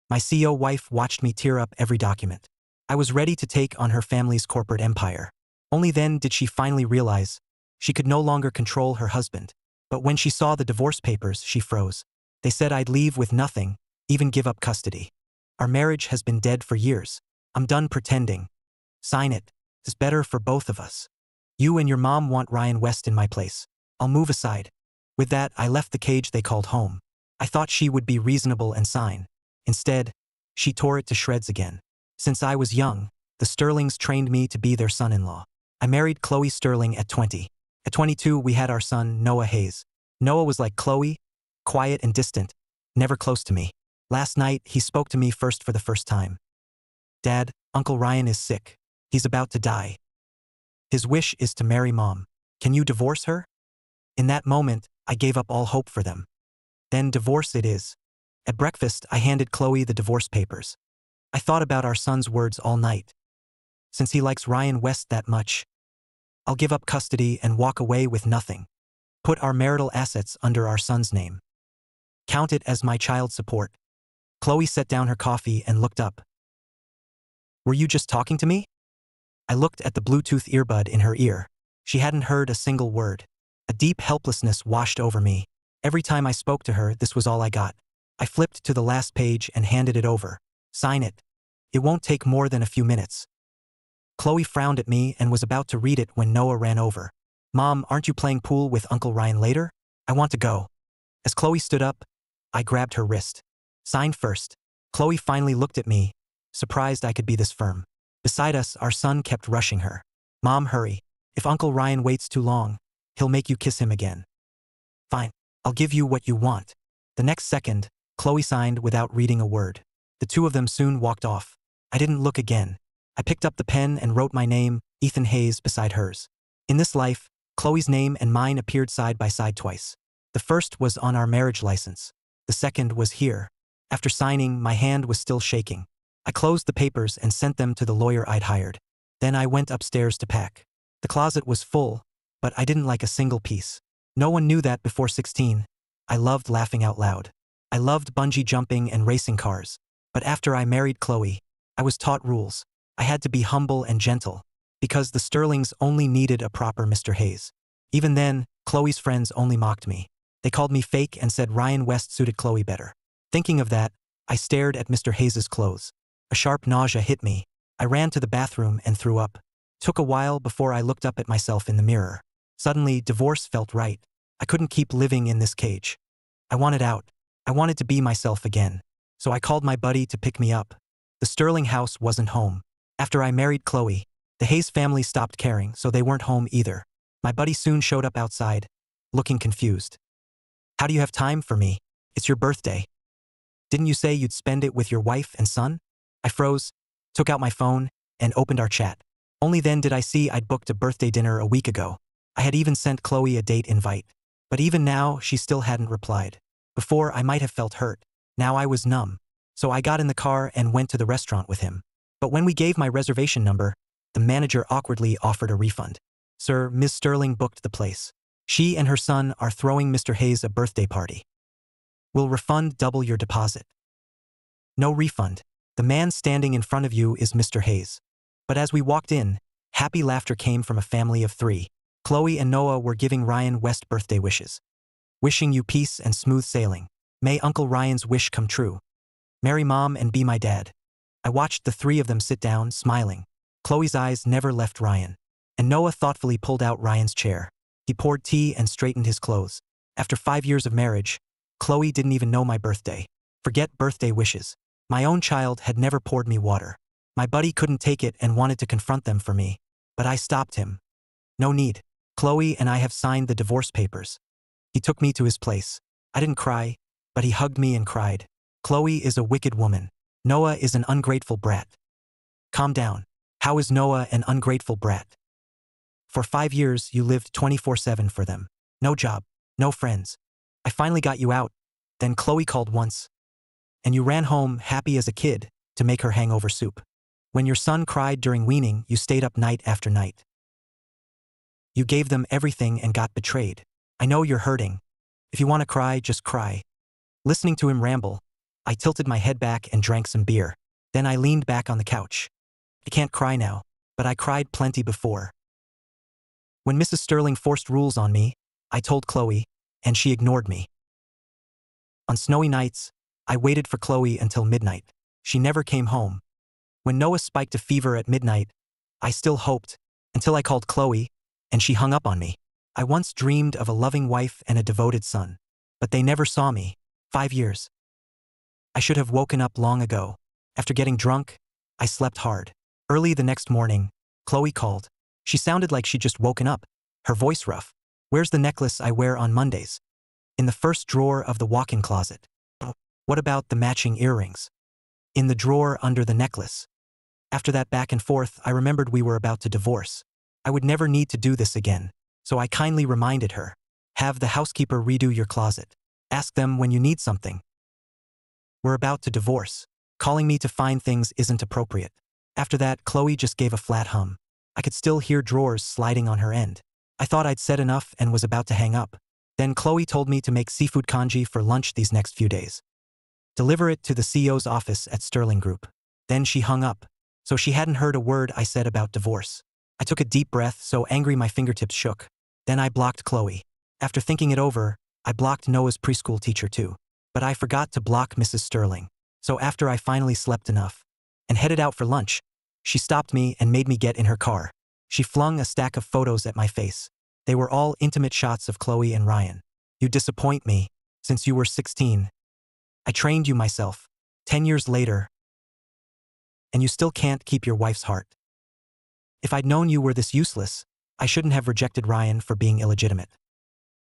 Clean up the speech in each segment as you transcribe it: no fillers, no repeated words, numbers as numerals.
My CEO wife watched me tear up every document. I was ready to take on her family's corporate empire. Only then did she finally realize she could no longer control her husband. But when she saw the divorce papers, she froze. They said I'd leave with nothing, even give up custody. Our marriage has been dead for years. I'm done pretending. Sign it. It's better for both of us. You and your mom want Ryan West in my place. I'll move aside. With that, I left the cage they called home. I thought she would be reasonable and sign. Instead, she tore it to shreds again. Since I was young, the Sterlings trained me to be their son-in-law. I married Chloe Sterling at 20. At 22, we had our son, Noah Hayes. Noah was like Chloe, quiet and distant, never close to me. Last night, he spoke to me for the first time. Dad, Uncle Ryan is sick. He's about to die. His wish is to marry Mom. Can you divorce her? In that moment, I gave up all hope for them. Then divorce it is. At breakfast, I handed Chloe the divorce papers. I thought about our son's words all night. Since he likes Ryan West that much, I'll give up custody and walk away with nothing. Put our marital assets under our son's name. Count it as my child support. Chloe set down her coffee and looked up. Were you just talking to me? I looked at the Bluetooth earbud in her ear. She hadn't heard a single word. A deep helplessness washed over me. Every time I spoke to her, this was all I got. I flipped to the last page and handed it over. Sign it. It won't take more than a few minutes. Chloe frowned at me and was about to read it when Noah ran over. Mom, aren't you playing pool with Uncle Ryan later? I want to go. As Chloe stood up, I grabbed her wrist. Sign first. Chloe finally looked at me, surprised I could be this firm. Beside us, our son kept rushing her. Mom, hurry. If Uncle Ryan waits too long, he'll make you kiss him again. Fine. I'll give you what you want. The next second, Chloe signed without reading a word. The two of them soon walked off. I didn't look again. I picked up the pen and wrote my name, Ethan Hayes, beside hers. In this life, Chloe's name and mine appeared side by side twice. The first was on our marriage license. The second was here. After signing, my hand was still shaking. I closed the papers and sent them to the lawyer I'd hired. Then I went upstairs to pack. The closet was full, but I didn't like a single piece. No one knew that before 16. I loved laughing out loud. I loved bungee jumping and racing cars. But after I married Chloe, I was taught rules. I had to be humble and gentle, because the Sterlings only needed a proper Mr. Hayes. Even then, Chloe's friends only mocked me. They called me fake and said Ryan West suited Chloe better. Thinking of that, I stared at Mr. Hayes's clothes. A sharp nausea hit me. I ran to the bathroom and threw up. Took a while before I looked up at myself in the mirror. Suddenly, divorce felt right. I couldn't keep living in this cage. I wanted out. I wanted to be myself again. So I called my buddy to pick me up. The Sterling house wasn't home. After I married Chloe, the Hayes family stopped caring, so they weren't home either. My buddy soon showed up outside, looking confused. How do you have time for me? It's your birthday. Didn't you say you'd spend it with your wife and son? I froze, took out my phone, and opened our chat. Only then did I see I'd booked a birthday dinner a week ago. I had even sent Chloe a date invite. But even now, she still hadn't replied. Before, I might have felt hurt. Now I was numb. So I got in the car and went to the restaurant with him. But when we gave my reservation number, the manager awkwardly offered a refund. Sir, Ms. Sterling booked the place. She and her son are throwing Mr. Hayes a birthday party. We'll refund double your deposit. No refund. The man standing in front of you is Mr. Hayes. But as we walked in, happy laughter came from a family of 3. Chloe and Noah were giving Ryan West birthday wishes. Wishing you peace and smooth sailing. May Uncle Ryan's wish come true. Marry Mom and be my dad. I watched the 3 of them sit down, smiling. Chloe's eyes never left Ryan. And Noah thoughtfully pulled out Ryan's chair. He poured tea and straightened his clothes. After 5 years of marriage, Chloe didn't even know my birthday. Forget birthday wishes. My own child had never poured me water. My buddy couldn't take it and wanted to confront them for me. But I stopped him. No need. Chloe and I have signed the divorce papers. He took me to his place. I didn't cry, but he hugged me and cried. Chloe is a wicked woman. Noah is an ungrateful brat. Calm down. How is Noah an ungrateful brat? For 5 years, you lived 24/7 for them. No job, no friends. I finally got you out. Then Chloe called once. And you ran home, happy as a kid, to make her hangover soup. When your son cried during weaning, you stayed up night after night. You gave them everything and got betrayed. I know you're hurting. If you want to cry, just cry. Listening to him ramble, I tilted my head back and drank some beer. Then I leaned back on the couch. I can't cry now, but I cried plenty before. When Mrs. Sterling forced rules on me, I told Chloe, and she ignored me. On snowy nights, I waited for Chloe until midnight. She never came home. When Noah spiked a fever at midnight, I still hoped, until I called Chloe, and she hung up on me. I once dreamed of a loving wife and a devoted son, but they never saw me. 5 years. I should have woken up long ago. After getting drunk, I slept hard. Early the next morning, Chloe called. She sounded like she'd just woken up, her voice rough. "Where's the necklace I wear on Mondays?" "In the first drawer of the walk-in closet." "What about the matching earrings?" "In the drawer under the necklace." After that back and forth, I remembered we were about to divorce. I would never need to do this again, so I kindly reminded her. "Have the housekeeper redo your closet. Ask them when you need something. We're about to divorce. Calling me to find things isn't appropriate." After that, Chloe just gave a flat hum. I could still hear drawers sliding on her end. I thought I'd said enough and was about to hang up. Then Chloe told me to make seafood congee for lunch these next few days. Deliver it to the CEO's office at Sterling Group. Then she hung up. So she hadn't heard a word I said about divorce. I took a deep breath, so angry my fingertips shook. Then I blocked Chloe. After thinking it over, I blocked Noah's preschool teacher too. But I forgot to block Mrs. Sterling. So after I finally slept enough and headed out for lunch, she stopped me and made me get in her car. She flung a stack of photos at my face. They were all intimate shots of Chloe and Ryan. "You disappoint me. Since you were 16. I trained you myself. 10 years later. And you still can't keep your wife's heart. If I'd known you were this useless, I shouldn't have rejected Ryan for being illegitimate."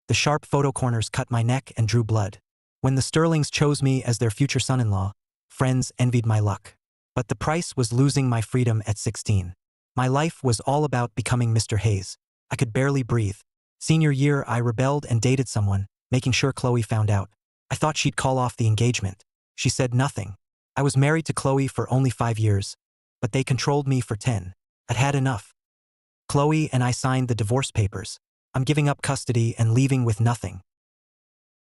The sharp photo corners cut my neck and drew blood. When the Sterlings chose me as their future son-in-law, friends envied my luck. But the price was losing my freedom at 16. My life was all about becoming Mr. Hayes. I could barely breathe. Senior year, I rebelled and dated someone, making sure Chloe found out. I thought she'd call off the engagement. She said nothing. I was married to Chloe for only 5 years, but they controlled me for 10. I'd had enough. Chloe and I signed the divorce papers. I'm giving up custody and leaving with nothing.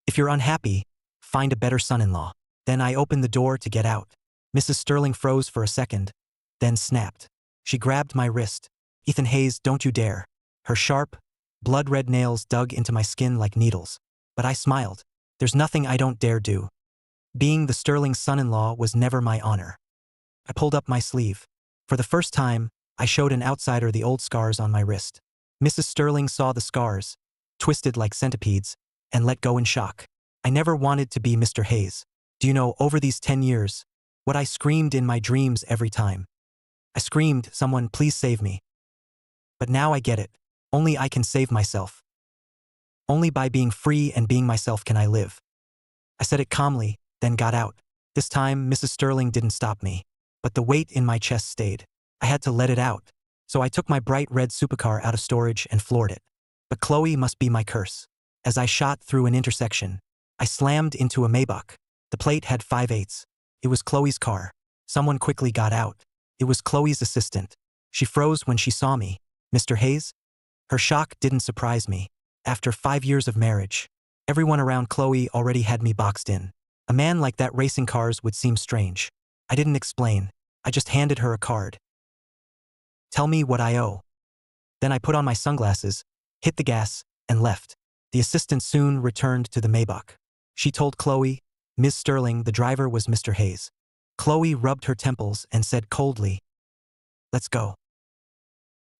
If you're unhappy, find a better son-in-law. Then I opened the door to get out. Mrs. Sterling froze for a second, then snapped. She grabbed my wrist. "Ethan Hayes, don't you dare." Her sharp, blood-red nails dug into my skin like needles. But I smiled. There's nothing I don't dare do. Being the Sterling's son-in-law was never my honor. I pulled up my sleeve. For the first time, I showed an outsider the old scars on my wrist. Mrs. Sterling saw the scars, twisted like centipedes, and let go in shock. I never wanted to be Mr. Hayes. Do you know, over these 10 years, what I screamed in my dreams every time? I screamed, "Someone please save me." But now I get it. Only I can save myself. Only by being free and being myself can I live. I said it calmly, then got out. This time, Mrs. Sterling didn't stop me. But the weight in my chest stayed. I had to let it out. So I took my bright red supercar out of storage and floored it. But Chloe must be my curse. As I shot through an intersection, I slammed into a Maybach. The plate had 5/8. It was Chloe's car. Someone quickly got out. It was Chloe's assistant. She froze when she saw me. "Mr. Hayes?" Her shock didn't surprise me. After 5 years of marriage, everyone around Chloe already had me boxed in. A man like that racing cars would seem strange. I didn't explain. I just handed her a card. "Tell me what I owe." Then I put on my sunglasses, hit the gas, and left. The assistant soon returned to the Maybach. She told Chloe, "Ms. Sterling, the driver was Mr. Hayes." Chloe rubbed her temples and said coldly, "Let's go."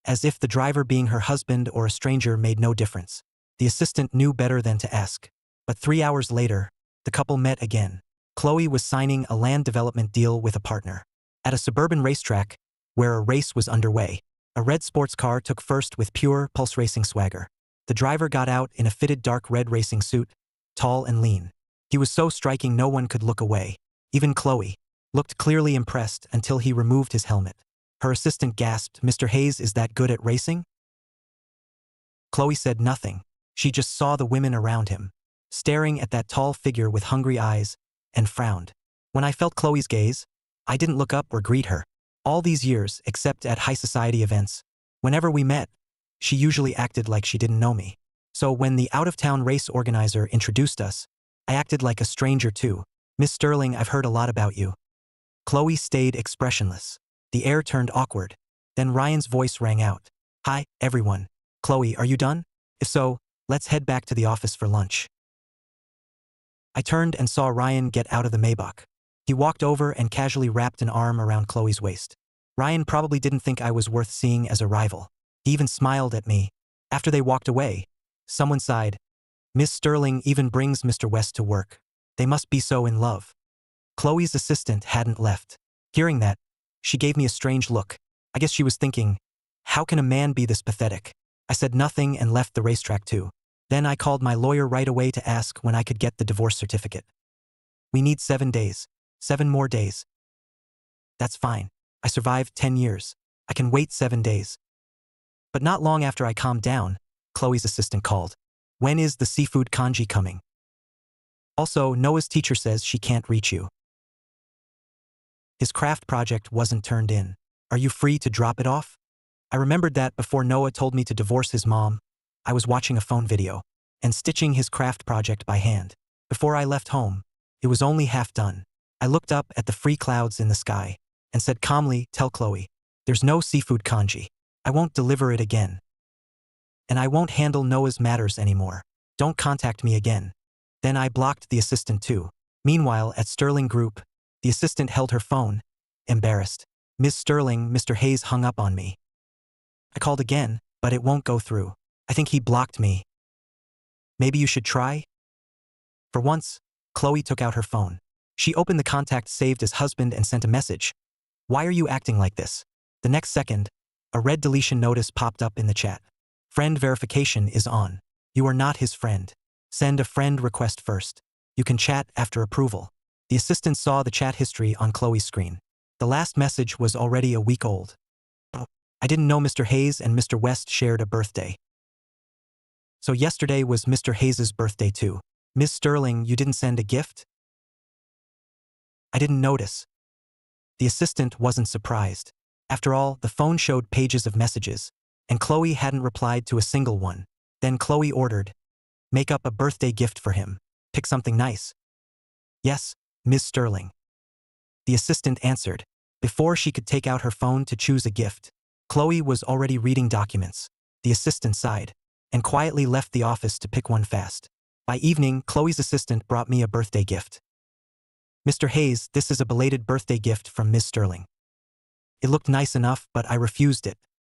As if the driver being her husband or a stranger made no difference. The assistant knew better than to ask. But 3 hours later, the couple met again. Chloe was signing a land development deal with a partner. At a suburban racetrack, where a race was underway, a red sports car took first with pure pulse racing swagger. The driver got out in a fitted dark red racing suit, tall and lean. He was so striking no one could look away. Even Chloe looked clearly impressed until he removed his helmet. Her assistant gasped, "Mr. Hayes is that good at racing?" Chloe said nothing. She just saw the women around him, staring at that tall figure with hungry eyes, and frowned. When I felt Chloe's gaze, I didn't look up or greet her. All these years, except at high society events, whenever we met, she usually acted like she didn't know me. So when the out-of-town race organizer introduced us, I acted like a stranger too. Miss Sterling, I've heard a lot about you. Chloe stayed expressionless. The air turned awkward. Then Ryan's voice rang out. Hi, everyone. Chloe, are you done? If so, let's head back to the office for lunch. I turned and saw Ryan get out of the Maybach. He walked over and casually wrapped an arm around Chloe's waist. Ryan probably didn't think I was worth seeing as a rival. He even smiled at me. After they walked away, someone sighed. Miss Sterling even brings Mr. West to work. They must be so in love. Chloe's assistant hadn't left. Hearing that, she gave me a strange look. I guess she was thinking, how can a man be this pathetic? I said nothing and left the racetrack too. Then I called my lawyer right away to ask when I could get the divorce certificate. We need 7 days. 7 more days. That's fine. I survived 10 years. I can wait 7 days. But not long after I calmed down, Chloe's assistant called. When is the seafood congee coming? Also, Noah's teacher says she can't reach you. His craft project wasn't turned in. Are you free to drop it off? I remembered that before Noah told me to divorce his mom, I was watching a phone video and stitching his craft project by hand. Before I left home, it was only half done. I looked up at the free clouds in the sky and said calmly, tell Chloe, there's no seafood congee. I won't deliver it again. And I won't handle Noah's matters anymore. Don't contact me again. Then I blocked the assistant too. Meanwhile, at Sterling Group, the assistant held her phone, embarrassed. Miss Sterling, Mr. Hayes hung up on me. I called again, but it won't go through. I think he blocked me. Maybe you should try? For once, Chloe took out her phone. She opened the contact saved as husband and sent a message. Why are you acting like this? The next second, a red deletion notice popped up in the chat. Friend verification is on. You are not his friend. Send a friend request first. You can chat after approval. The assistant saw the chat history on Chloe's screen. The last message was already a week old. Oh, I didn't know Mr. Hayes and Mr. West shared a birthday. So yesterday was Mr. Hayes's birthday too. Miss Sterling, you didn't send a gift? I didn't notice. The assistant wasn't surprised. After all, the phone showed pages of messages, and Chloe hadn't replied to a single one. Then Chloe ordered, make up a birthday gift for him. Pick something nice. Yes, Miss Sterling. The assistant answered. Before she could take out her phone to choose a gift, Chloe was already reading documents. The assistant sighed and quietly left the office to pick one fast. By evening, Chloe's assistant brought me a birthday gift. Mr. Hayes, this is a belated birthday gift from Miss Sterling. It looked nice enough, but I refused it.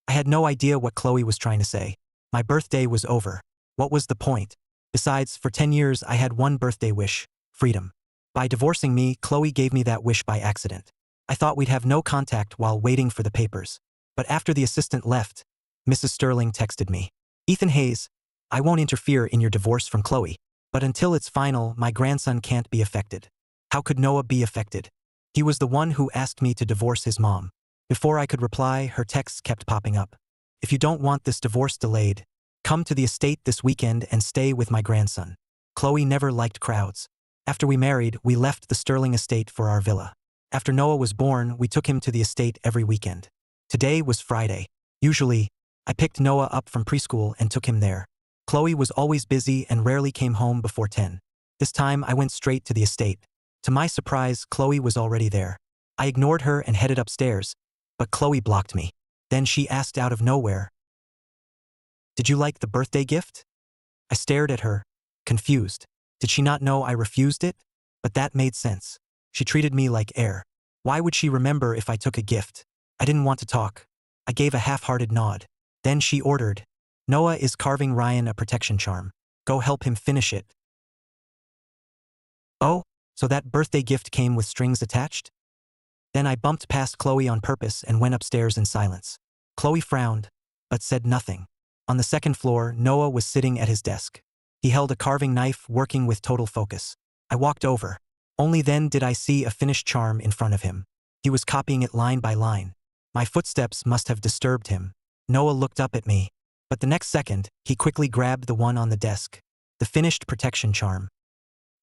I had no idea what Chloe was trying to say. My birthday was over. What was the point? Besides, for 10 years I had one birthday wish, freedom. By divorcing me, Chloe gave me that wish by accident. I thought we'd have no contact while waiting for the papers. But after the assistant left, Mrs. Sterling texted me. Ethan Hayes, I won't interfere in your divorce from Chloe, but until it's final, my grandson can't be affected. How could Noah be affected? He was the one who asked me to divorce his mom. Before I could reply, her texts kept popping up. If you don't want this divorce delayed, come to the estate this weekend and stay with my grandson. Chloe never liked crowds. After we married, we left the Sterling estate for our villa. After Noah was born, we took him to the estate every weekend. Today was Friday. Usually, I picked Noah up from preschool and took him there. Chloe was always busy and rarely came home before 10. This time, I went straight to the estate. To my surprise, Chloe was already there. I ignored her and headed upstairs, but Chloe blocked me. Then she asked out of nowhere, "Did you like the birthday gift?" I stared at her, confused. Did she not know I refused it? But that made sense. She treated me like air. Why would she remember if I took a gift? I didn't want to talk. I gave a half-hearted nod. Then she ordered, Noah is carving Ryan a protection charm. Go help him finish it. Oh, so that birthday gift came with strings attached? Then I bumped past Chloe on purpose and went upstairs in silence. Chloe frowned, but said nothing. On the second floor, Noah was sitting at his desk. He held a carving knife, working with total focus. I walked over. Only then did I see a finished charm in front of him. He was copying it line by line. My footsteps must have disturbed him. Noah looked up at me. But the next second, he quickly grabbed the one on the desk. The finished protection charm.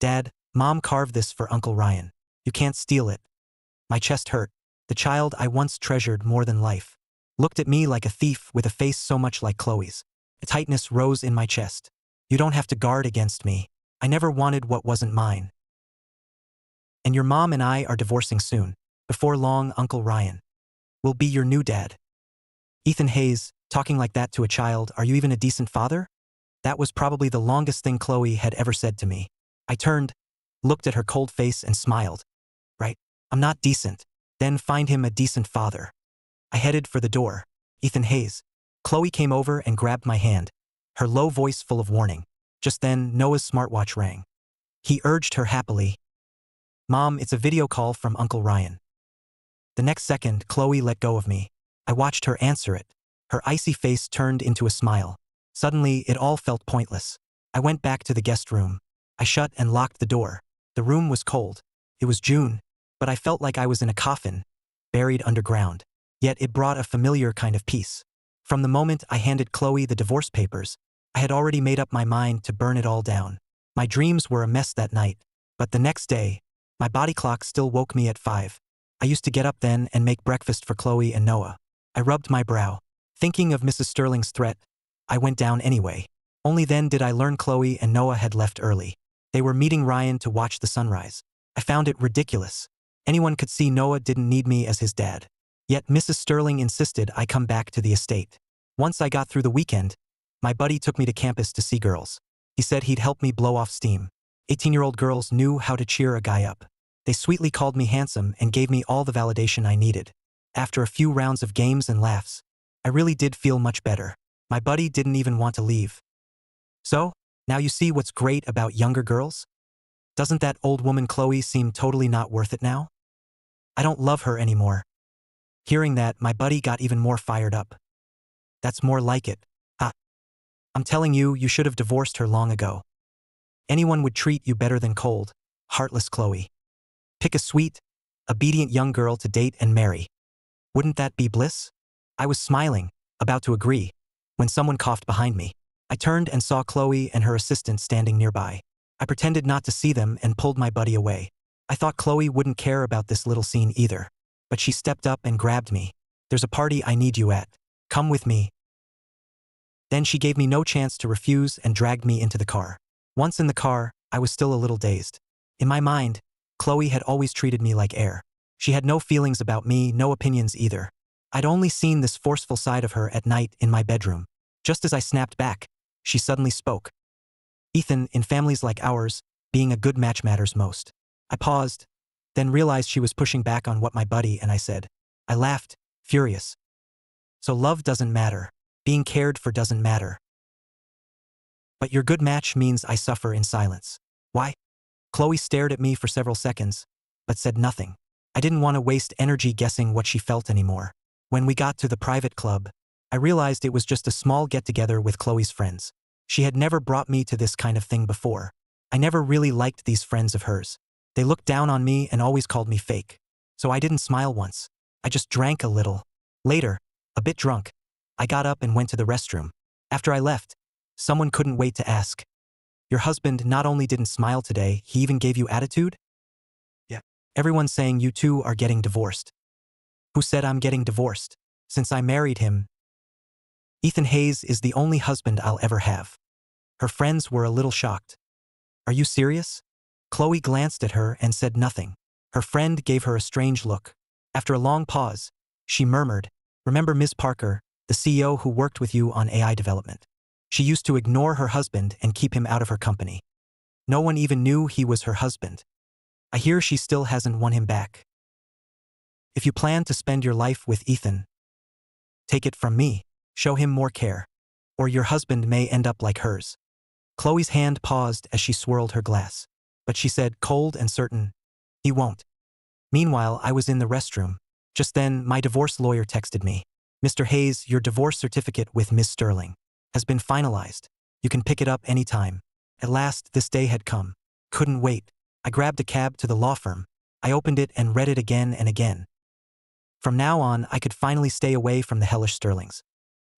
Dad, Mom carved this for Uncle Ryan. You can't steal it. My chest hurt. The child I once treasured more than life looked at me like a thief with a face so much like Chloe's. A tightness rose in my chest. You don't have to guard against me. I never wanted what wasn't mine. And your mom and I are divorcing soon. Before long, Uncle Ryan will be your new dad. Ethan Hayes, talking like that to a child, are you even a decent father? That was probably the longest thing Chloe had ever said to me. I turned, looked at her cold face and smiled. Right, I'm not decent. Then find him a decent father. I headed for the door. Ethan Hayes. Chloe came over and grabbed my hand, her low voice full of warning. Just then, Noah's smartwatch rang. He urged her happily. Mom, it's a video call from Uncle Ryan. The next second, Chloe let go of me. I watched her answer it. Her icy face turned into a smile. Suddenly, it all felt pointless. I went back to the guest room. I shut and locked the door. The room was cold. It was June, but I felt like I was in a coffin, buried underground. Yet it brought a familiar kind of peace. From the moment I handed Chloe the divorce papers, I had already made up my mind to burn it all down. My dreams were a mess that night, but the next day, my body clock still woke me at 5. I used to get up then and make breakfast for Chloe and Noah. I rubbed my brow. Thinking of Mrs. Sterling's threat, I went down anyway. Only then did I learn Chloe and Noah had left early. They were meeting Ryan to watch the sunrise. I found it ridiculous. Anyone could see Noah didn't need me as his dad. Yet Mrs. Sterling insisted I come back to the estate. Once I got through the weekend, my buddy took me to campus to see girls. He said he'd help me blow off steam. 18-year-old girls knew how to cheer a guy up. They sweetly called me handsome and gave me all the validation I needed. After a few rounds of games and laughs, I really did feel much better. My buddy didn't even want to leave. So, now you see what's great about younger girls? Doesn't that old woman Chloe seem totally not worth it now? I don't love her anymore. Hearing that, my buddy got even more fired up. That's more like it. Ha. I'm telling you, you should have divorced her long ago. Anyone would treat you better than cold, heartless Chloe. Pick a sweet, obedient young girl to date and marry. Wouldn't that be bliss? I was smiling, about to agree, when someone coughed behind me. I turned and saw Chloe and her assistant standing nearby. I pretended not to see them and pulled my buddy away. I thought Chloe wouldn't care about this little scene either. But she stepped up and grabbed me. There's a party I need you at. Come with me. Then she gave me no chance to refuse and dragged me into the car. Once in the car, I was still a little dazed. In my mind, Chloe had always treated me like air. She had no feelings about me, no opinions either. I'd only seen this forceful side of her at night in my bedroom. Just as I snapped back, she suddenly spoke. Ethan, in families like ours, being a good match matters most. I paused, then realized she was pushing back on what my buddy and I said. I laughed, furious. So love doesn't matter. Being cared for doesn't matter. But your good match means I suffer in silence. Why? Chloe stared at me for several seconds, but said nothing. I didn't want to waste energy guessing what she felt anymore. When we got to the private club, I realized it was just a small get-together with Chloe's friends. She had never brought me to this kind of thing before. I never really liked these friends of hers. They looked down on me and always called me fake. So I didn't smile once. I just drank a little. Later, a bit drunk, I got up and went to the restroom. After I left, someone couldn't wait to ask. Your husband not only didn't smile today, he even gave you attitude? Yeah. Everyone's saying you two are getting divorced. Who said I'm getting divorced? Since I married him, Ethan Hayes is the only husband I'll ever have. Her friends were a little shocked. Are you serious? Chloe glanced at her and said nothing. Her friend gave her a strange look. After a long pause, she murmured, remember Ms. Parker, the CEO who worked with you on AI development? She used to ignore her husband and keep him out of her company. No one even knew he was her husband. I hear she still hasn't won him back. If you plan to spend your life with Ethan, take it from me, show him more care, or your husband may end up like hers. Chloe's hand paused as she swirled her glass, but she said, cold and certain, he won't. Meanwhile, I was in the restroom. Just then, my divorce lawyer texted me. Mr. Hayes, your divorce certificate with Ms. Sterling has been finalized. You can pick it up anytime. At last, this day had come. Couldn't wait. I grabbed a cab to the law firm. I opened it and read it again and again. From now on, I could finally stay away from the hellish Sterlings.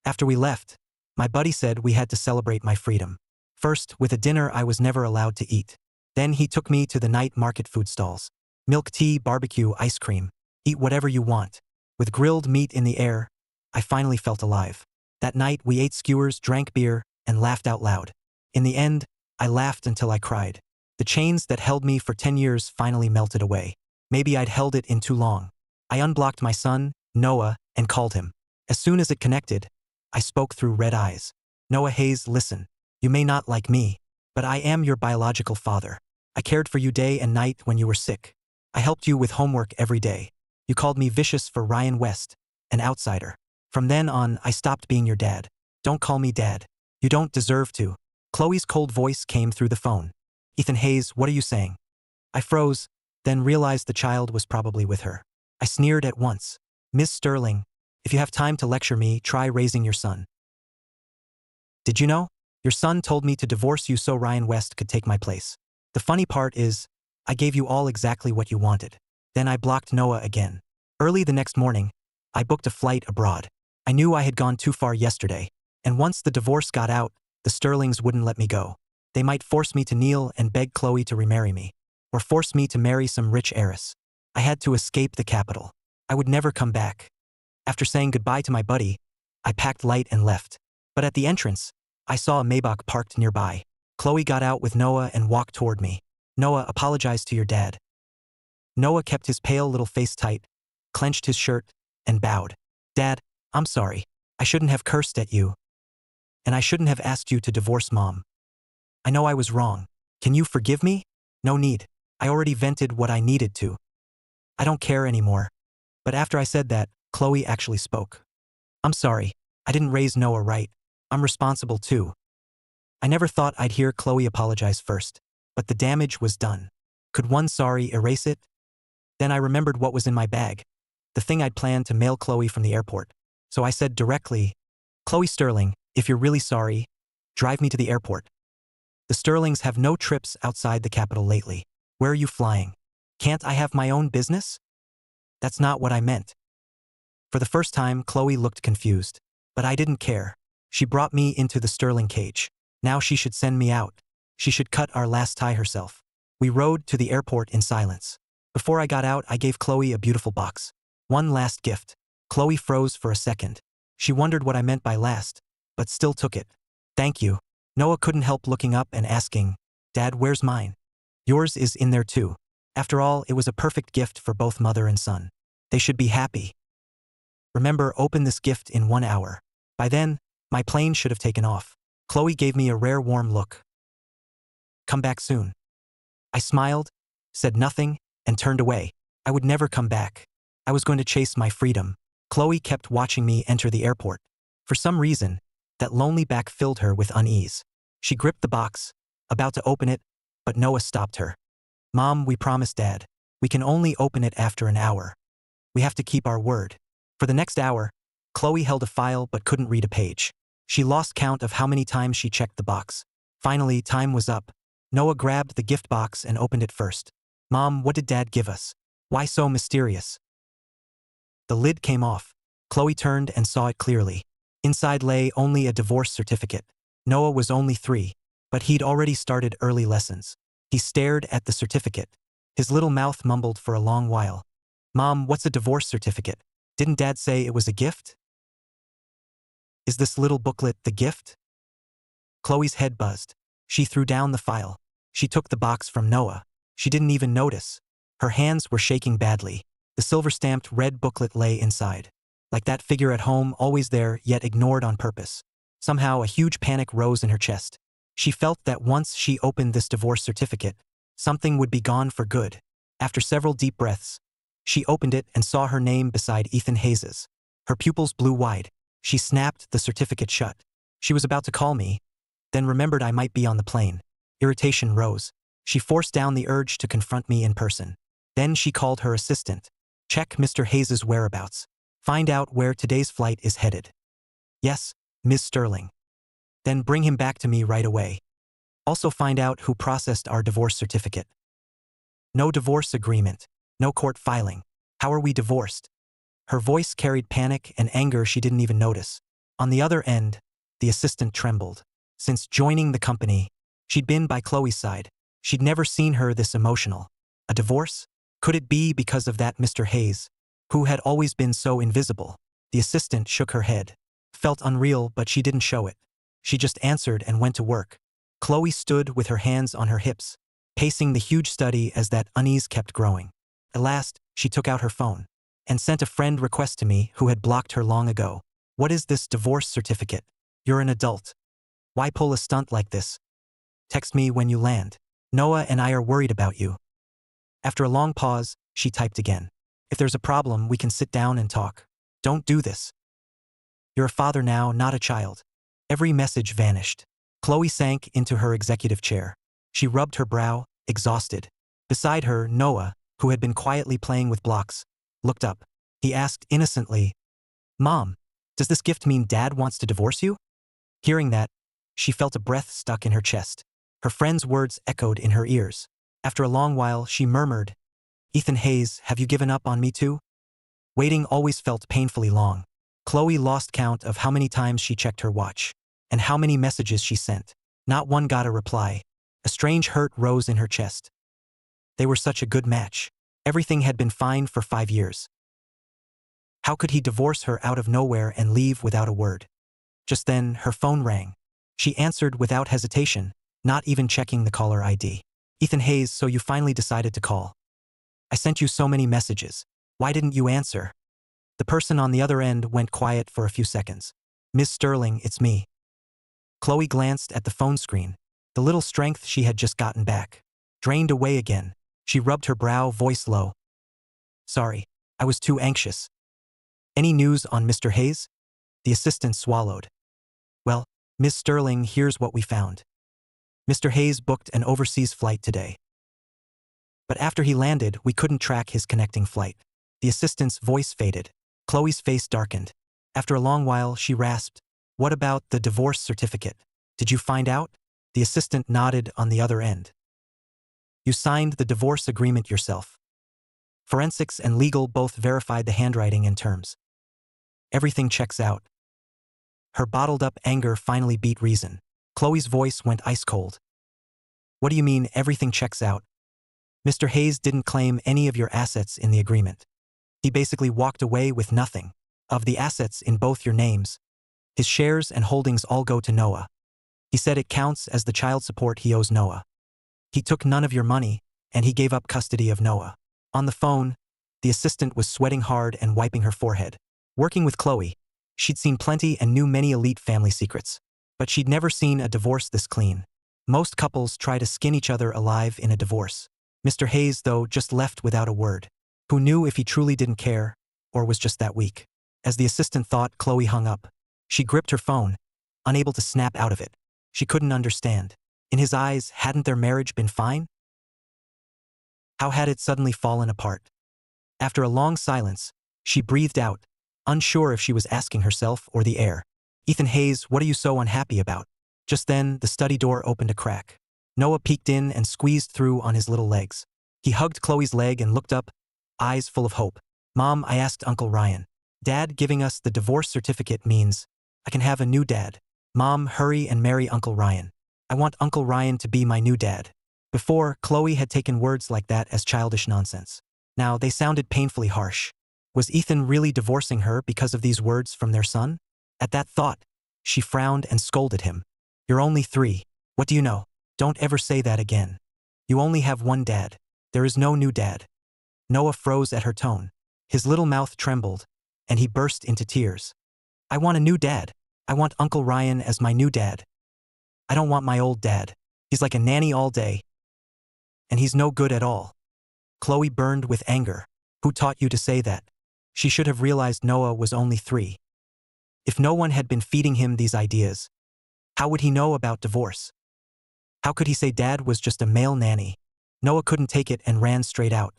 After we left, my buddy said we had to celebrate my freedom. First, with a dinner I was never allowed to eat. Then he took me to the night market food stalls. Milk tea, barbecue, ice cream. Eat whatever you want. With grilled meat in the air, I finally felt alive. That night we ate skewers, drank beer, and laughed out loud. In the end, I laughed until I cried. The chains that held me for 10 years finally melted away. Maybe I'd held it in too long. I unblocked my son, Noah, and called him. As soon as it connected, I spoke through red eyes. Noah Hayes, listen. You may not like me, but I am your biological father. I cared for you day and night when you were sick. I helped you with homework every day. You called me vicious for Ryan West, an outsider. From then on, I stopped being your dad. Don't call me dad. You don't deserve to. Chloe's cold voice came through the phone. Ethan Hayes, what are you saying? I froze, then realized the child was probably with her. I sneered at once. Ms. Sterling, if you have time to lecture me, try raising your son. Did you know? Your son told me to divorce you so Ryan West could take my place. The funny part is, I gave you all exactly what you wanted. Then I blocked Noah again. Early the next morning, I booked a flight abroad. I knew I had gone too far yesterday, and once the divorce got out, the Sterlings wouldn't let me go. They might force me to kneel and beg Chloe to remarry me, or force me to marry some rich heiress. I had to escape the capital. I would never come back. After saying goodbye to my buddy, I packed light and left. But at the entrance, I saw a Maybach parked nearby. Chloe got out with Noah and walked toward me. Noah, apologize to your dad. Noah kept his pale little face tight, clenched his shirt, and bowed. Dad, I'm sorry. I shouldn't have cursed at you. And I shouldn't have asked you to divorce Mom. I know I was wrong. Can you forgive me? No need. I already vented what I needed to. I don't care anymore. But after I said that, Chloe actually spoke. I'm sorry. I didn't raise Noah right. I'm responsible too. I never thought I'd hear Chloe apologize first, but the damage was done. Could one sorry erase it? Then I remembered what was in my bag, the thing I'd planned to mail Chloe from the airport. So I said directly, Chloe Sterling, if you're really sorry, drive me to the airport. The Sterlings have no trips outside the capital lately. Where are you flying? Can't I have my own business? That's not what I meant. For the first time, Chloe looked confused. But I didn't care. She brought me into the Sterling cage. Now she should send me out. She should cut our last tie herself. We rode to the airport in silence. Before I got out, I gave Chloe a beautiful box. One last gift. Chloe froze for a second. She wondered what I meant by last, but still took it. Thank you. Noah couldn't help looking up and asking, Dad, where's mine? Yours is in there too. After all, it was a perfect gift for both mother and son. They should be happy. Remember, open this gift in 1 hour. By then, my plane should have taken off. Chloe gave me a rare warm look. Come back soon. I smiled, said nothing, and turned away. I would never come back. I was going to chase my freedom. Chloe kept watching me enter the airport. For some reason, that lonely back filled her with unease. She gripped the box, about to open it, but Noah stopped her. Mom, we promised Dad. We can only open it after an hour. We have to keep our word. For the next hour, Chloe held a file but couldn't read a page. She lost count of how many times she checked the box. Finally, time was up. Noah grabbed the gift box and opened it first. Mom, what did Dad give us? Why so mysterious? The lid came off. Chloe turned and saw it clearly. Inside lay only a divorce certificate. Noah was only 3, but he'd already started early lessons. He stared at the certificate. His little mouth mumbled for a long while. Mom, what's a divorce certificate? Didn't Dad say it was a gift? Is this little booklet the gift? Chloe's head buzzed. She threw down the file. She took the box from Noah. She didn't even notice. Her hands were shaking badly. The silver-stamped red booklet lay inside. Like that figure at home, always there, yet ignored on purpose. Somehow, a huge panic rose in her chest. She felt that once she opened this divorce certificate, something would be gone for good. After several deep breaths, she opened it and saw her name beside Ethan Hayes's. Her pupils blew wide. She snapped the certificate shut. She was about to call me, then remembered I might be on the plane. Irritation rose. She forced down the urge to confront me in person. Then she called her assistant. Check Mr. Hayes's whereabouts. Find out where today's flight is headed. Yes, Ms. Sterling. Then bring him back to me right away. Also find out who processed our divorce certificate. No divorce agreement. No court filing. How are we divorced? Her voice carried panic and anger she didn't even notice. On the other end, the assistant trembled. Since joining the company, she'd been by Chloe's side. She'd never seen her this emotional. A divorce? Could it be because of that Mr. Hayes, who had always been so invisible? The assistant shook her head. Felt unreal, but she didn't show it. She just answered and went to work. Chloe stood with her hands on her hips. pacing the huge study as that unease kept growing. At last, she took out her phone and sent a friend request to me who had blocked her long ago. What is this divorce certificate? You're an adult. Why pull a stunt like this? Text me when you land. Noah and I are worried about you. After a long pause, she typed again. If there's a problem, we can sit down and talk. Don't do this. You're a father now, not a child. Every message vanished. Chloe sank into her executive chair. She rubbed her brow, exhausted. Beside her, Noah, who had been quietly playing with blocks, looked up. He asked innocently, Mom, does this gift mean Dad wants to divorce you? Hearing that, she felt a breath stuck in her chest. Her friend's words echoed in her ears. After a long while, she murmured, Ethan Hayes, have you given up on me too? Waiting always felt painfully long. Chloe lost count of how many times she checked her watch, and how many messages she sent. Not one got a reply. A strange hurt rose in her chest. They were such a good match. Everything had been fine for 5 years. How could he divorce her out of nowhere and leave without a word? Just then, her phone rang. She answered without hesitation, not even checking the caller ID. Ethan Hayes, so you finally decided to call. I sent you so many messages. Why didn't you answer? The person on the other end went quiet for a few seconds. Ms. Sterling, it's me. Chloe glanced at the phone screen. The little strength she had just gotten back drained away again. She rubbed her brow, voice low. Sorry, I was too anxious. Any news on Mr. Hayes? The assistant swallowed. Well, Ms. Sterling, here's what we found. Mr. Hayes booked an overseas flight today. But after he landed, we couldn't track his connecting flight. The assistant's voice faded. Chloe's face darkened. After a long while, she rasped, What about the divorce certificate? Did you find out? The assistant nodded on the other end. You signed the divorce agreement yourself. Forensics and legal both verified the handwriting and terms. Everything checks out. Her bottled-up anger finally beat reason. Chloe's voice went ice-cold. What do you mean everything checks out? Mr. Hayes didn't claim any of your assets in the agreement. He basically walked away with nothing. Of the assets in both your names, his shares and holdings all go to Noah. He said it counts as the child support he owes Noah. He took none of your money, and he gave up custody of Noah. On the phone, the assistant was sweating hard and wiping her forehead. Working with Chloe, she'd seen plenty and knew many elite family secrets. But she'd never seen a divorce this clean. Most couples try to skin each other alive in a divorce. Mr. Hayes, though, just left without a word. Who knew if he truly didn't care, or was just that weak? As the assistant thought, Chloe hung up. She gripped her phone, unable to snap out of it. She couldn't understand. In his eyes, hadn't their marriage been fine? How had it suddenly fallen apart? After a long silence, she breathed out, unsure if she was asking herself or the air. Ethan Hayes, what are you so unhappy about? Just then, the study door opened a crack. Noah peeked in and squeezed through on his little legs. He hugged Chloe's leg and looked up, eyes full of hope. Mom, I asked Uncle Ryan. Dad giving us the divorce certificate means I can have a new dad. Mom, hurry and marry Uncle Ryan. I want Uncle Ryan to be my new dad. Before, Chloe had taken words like that as childish nonsense. Now, they sounded painfully harsh. Was Ethan really divorcing her because of these words from their son? At that thought, she frowned and scolded him. You're only 3. What do you know? Don't ever say that again. You only have one dad. There is no new dad. Noah froze at her tone. His little mouth trembled, and he burst into tears. I want a new dad. I want Uncle Ryan as my new dad. I don't want my old dad. He's like a nanny all day. And he's no good at all. Chloe burned with anger. Who taught you to say that? She should have realized Noah was only 3. If no one had been feeding him these ideas, how would he know about divorce? How could he say Dad was just a male nanny? Noah couldn't take it and ran straight out.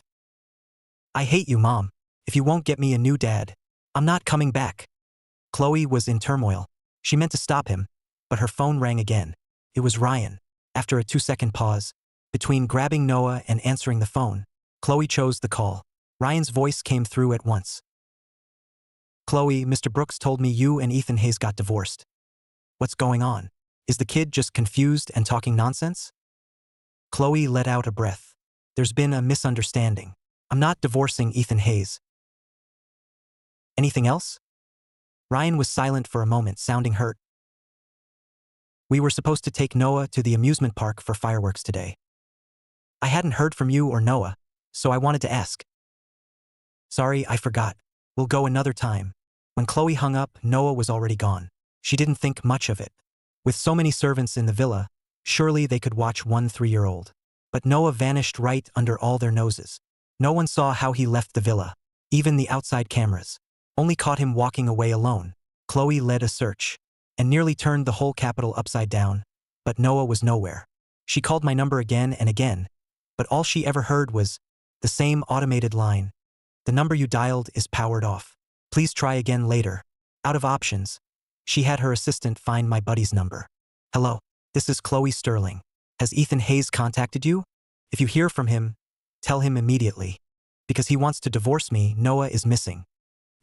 I hate you, Mom. If you won't get me a new dad, I'm not coming back. Chloe was in turmoil. She meant to stop him, but her phone rang again. It was Ryan. After a 2-second pause, between grabbing Noah and answering the phone, Chloe chose the call. Ryan's voice came through at once. Chloe, Mr. Brooks told me you and Ethan Hayes got divorced. What's going on? Is the kid just confused and talking nonsense? Chloe let out a breath. There's been a misunderstanding. I'm not divorcing Ethan Hayes. Anything else? Ryan was silent for a moment, sounding hurt. We were supposed to take Noah to the amusement park for fireworks today. I hadn't heard from you or Noah, so I wanted to ask. Sorry, I forgot. We'll go another time. When Chloe hung up, Noah was already gone. She didn't think much of it. With so many servants in the villa, surely they could watch one 3-year-old. But Noah vanished right under all their noses. No one saw how he left the villa. Even the outside cameras only caught him walking away alone. Chloe led a search and nearly turned the whole capital upside down, but Noah was nowhere. She called my number again and again, but all she ever heard was the same automated line. The number you dialed is powered off. Please try again later. Out of options, she had her assistant find my buddy's number. Hello, this is Chloe Sterling. Has Ethan Hayes contacted you? If you hear from him, tell him immediately. Because he wants to divorce me, Noah is missing.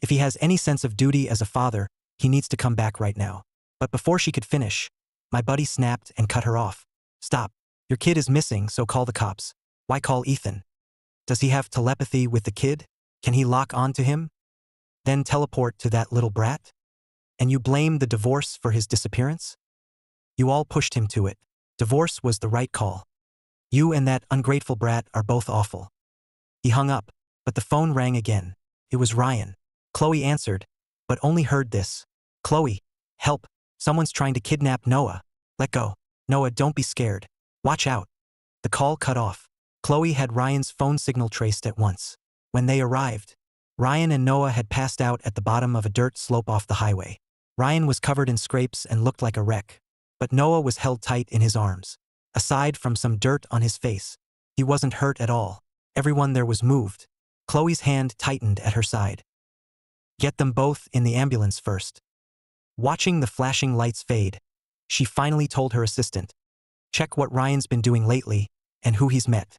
If he has any sense of duty as a father, he needs to come back right now. But before she could finish, my buddy snapped and cut her off. Stop. Your kid is missing, so call the cops. Why call Ethan? Does he have telepathy with the kid? Can he lock on to him? Then teleport to that little brat? And you blame the divorce for his disappearance? You all pushed him to it. Divorce was the right call. You and that ungrateful brat are both awful. He hung up, but the phone rang again. It was Ryan. Chloe answered, but only heard this. Chloe, help. Someone's trying to kidnap Noah. Let go. Noah, don't be scared. Watch out. The call cut off. Chloe had Ryan's phone signal traced at once. When they arrived, Ryan and Noah had passed out at the bottom of a dirt slope off the highway. Ryan was covered in scrapes and looked like a wreck, but Noah was held tight in his arms. Aside from some dirt on his face, he wasn't hurt at all. Everyone there was moved. Chloe's hand tightened at her side. Get them both in the ambulance first. Watching the flashing lights fade, she finally told her assistant, check what Ryan's been doing lately and who he's met.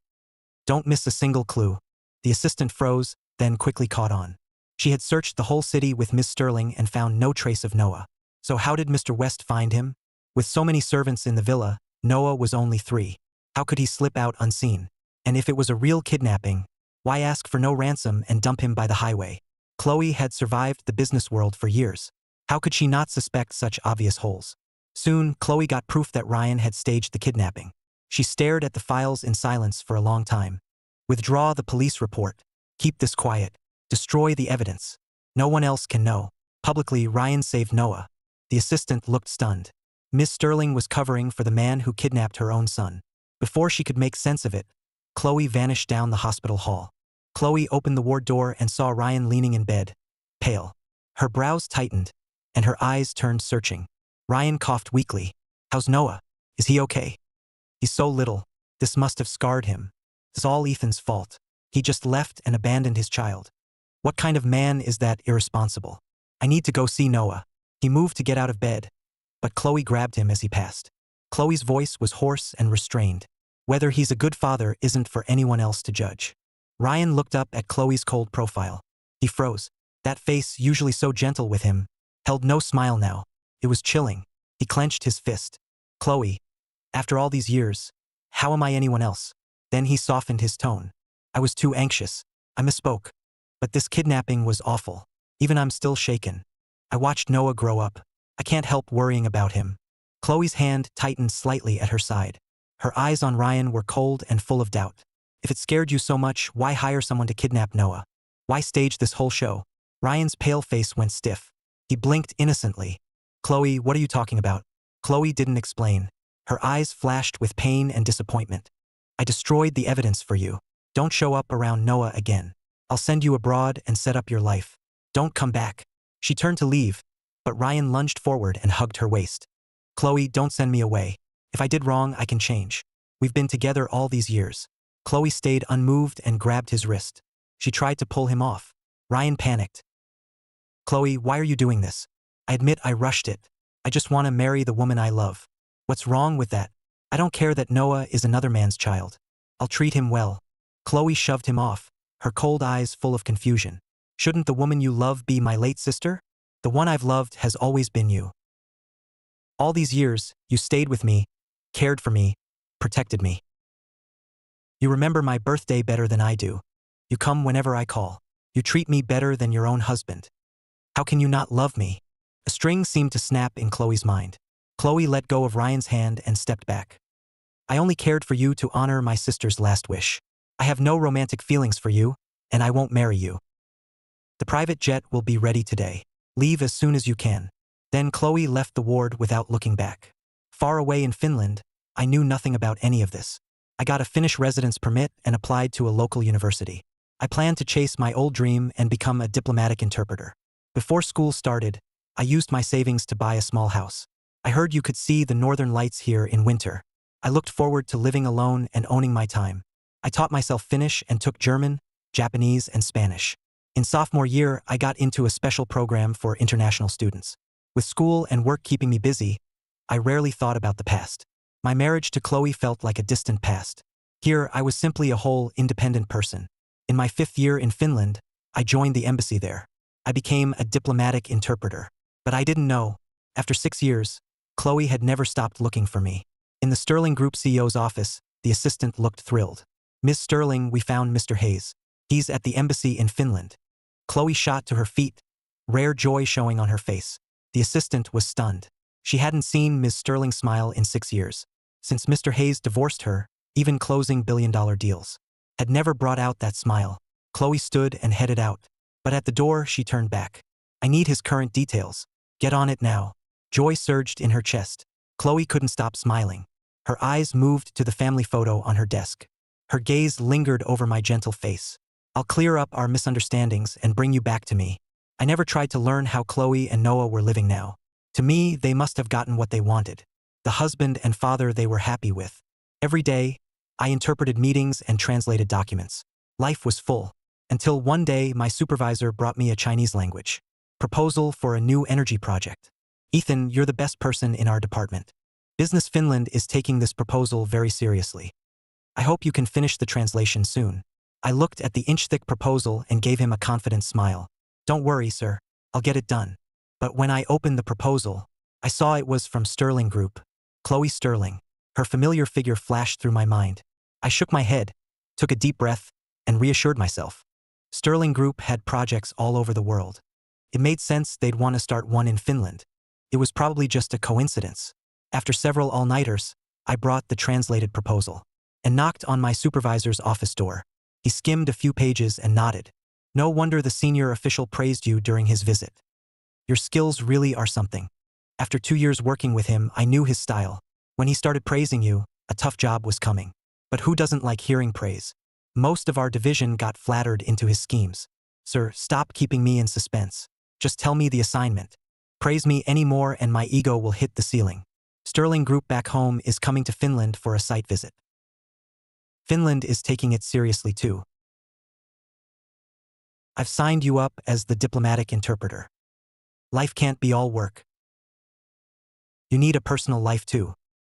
Don't miss a single clue. The assistant froze, then quickly caught on. She had searched the whole city with Miss Sterling and found no trace of Noah. So how did Mr. West find him? With so many servants in the villa, Noah was only 3. How could he slip out unseen? And if it was a real kidnapping, why ask for no ransom and dump him by the highway? Chloe had survived the business world for years. How could she not suspect such obvious holes? Soon, Chloe got proof that Ryan had staged the kidnapping. She stared at the files in silence for a long time. Withdraw the police report. Keep this quiet. Destroy the evidence. No one else can know. Publicly, Ryan saved Noah. The assistant looked stunned. Miss Sterling was covering for the man who kidnapped her own son. Before she could make sense of it, Chloe vanished down the hospital hall. Chloe opened the ward door and saw Ryan leaning in bed, pale. Her brows tightened, and her eyes turned searching. Ryan coughed weakly. How's Noah? Is he okay? He's so little. This must have scarred him. It's all Ethan's fault. He just left and abandoned his child. What kind of man is that irresponsible? I need to go see Noah. He moved to get out of bed, but Chloe grabbed him as he passed. Chloe's voice was hoarse and restrained. Whether he's a good father isn't for anyone else to judge. Ryan looked up at Chloe's cold profile. He froze. That face, usually so gentle with him, held no smile now. It was chilling. He clenched his fist. Chloe, after all these years, how am I anyone else? Then he softened his tone. I was too anxious. I misspoke. But this kidnapping was awful. Even I'm still shaken. I watched Noah grow up. I can't help worrying about him. Chloe's hand tightened slightly at her side. Her eyes on Ryan were cold and full of doubt. If it scared you so much, why hire someone to kidnap Noah? Why stage this whole show? Ryan's pale face went stiff. He blinked innocently. Chloe, what are you talking about? Chloe didn't explain. Her eyes flashed with pain and disappointment. I destroyed the evidence for you. Don't show up around Noah again. I'll send you abroad and set up your life. Don't come back. She turned to leave, but Ryan lunged forward and hugged her waist. Chloe, don't send me away. If I did wrong, I can change. We've been together all these years. Chloe stayed unmoved and grabbed his wrist. She tried to pull him off. Ryan panicked. Chloe, why are you doing this? I admit I rushed it. I just want to marry the woman I love. What's wrong with that? I don't care that Noah is another man's child. I'll treat him well. Chloe shoved him off, her cold eyes full of confusion. Shouldn't the woman you love be my late sister? The one I've loved has always been you. All these years, you stayed with me, cared for me, protected me. You remember my birthday better than I do. You come whenever I call. You treat me better than your own husband. How can you not love me? A string seemed to snap in Chloe's mind. Chloe let go of Ryan's hand and stepped back. I only cared for you to honor my sister's last wish. I have no romantic feelings for you, and I won't marry you. The private jet will be ready today. Leave as soon as you can." Then Chloe left the ward without looking back. Far away in Finland, I knew nothing about any of this. I got a Finnish residence permit and applied to a local university. I planned to chase my old dream and become a diplomatic interpreter. Before school started, I used my savings to buy a small house. I heard you could see the northern lights here in winter. I looked forward to living alone and owning my time. I taught myself Finnish and took German, Japanese, and Spanish. In sophomore year, I got into a special program for international students. With school and work keeping me busy, I rarely thought about the past. My marriage to Chloe felt like a distant past. Here, I was simply a whole, independent person. In my 5th year in Finland, I joined the embassy there. I became a diplomatic interpreter. But I didn't know. After 6 years, Chloe had never stopped looking for me. In the Sterling Group CEO's office, the assistant looked thrilled. "Ms. Sterling, we found Mr. Hayes. He's at the embassy in Finland." Chloe shot to her feet, rare joy showing on her face. The assistant was stunned. She hadn't seen Ms. Sterling smile in 6 years. Since Mr. Hayes divorced her, even closing billion-dollar deals had never brought out that smile. Chloe stood and headed out. But at the door, she turned back. "I need his current details. Get on it now." Joy surged in her chest. Chloe couldn't stop smiling. Her eyes moved to the family photo on her desk. Her gaze lingered over my gentle face. "I'll clear up our misunderstandings and bring you back to me." I never tried to learn how Chloe and Noah were living now. To me, they must have gotten what they wanted. The husband and father they were happy with. Every day, I interpreted meetings and translated documents. Life was full. Until one day, my supervisor brought me a Chinese language proposal for a new energy project. "Ethan, you're the best person in our department. Business Finland is taking this proposal very seriously. I hope you can finish the translation soon." I looked at the inch-thick proposal and gave him a confident smile. "Don't worry, sir. I'll get it done." But when I opened the proposal, I saw it was from Sterling Group. Chloe Sterling. Her familiar figure flashed through my mind. I shook my head, took a deep breath, and reassured myself. Sterling Group had projects all over the world. It made sense they'd want to start one in Finland. It was probably just a coincidence. After several all-nighters, I brought the translated proposal and knocked on my supervisor's office door. He skimmed a few pages and nodded. "No wonder the senior official praised you during his visit. Your skills really are something." After 2 years working with him, I knew his style. When he started praising you, a tough job was coming. But who doesn't like hearing praise? Most of our division got flattered into his schemes. "Sir, stop keeping me in suspense. Just tell me the assignment. Praise me any more and my ego will hit the ceiling." Sterling Group back home is coming to Finland for a site visit. Finland is taking it seriously too. I've signed you up as the diplomatic interpreter. Life can't be all work. You need a personal life too.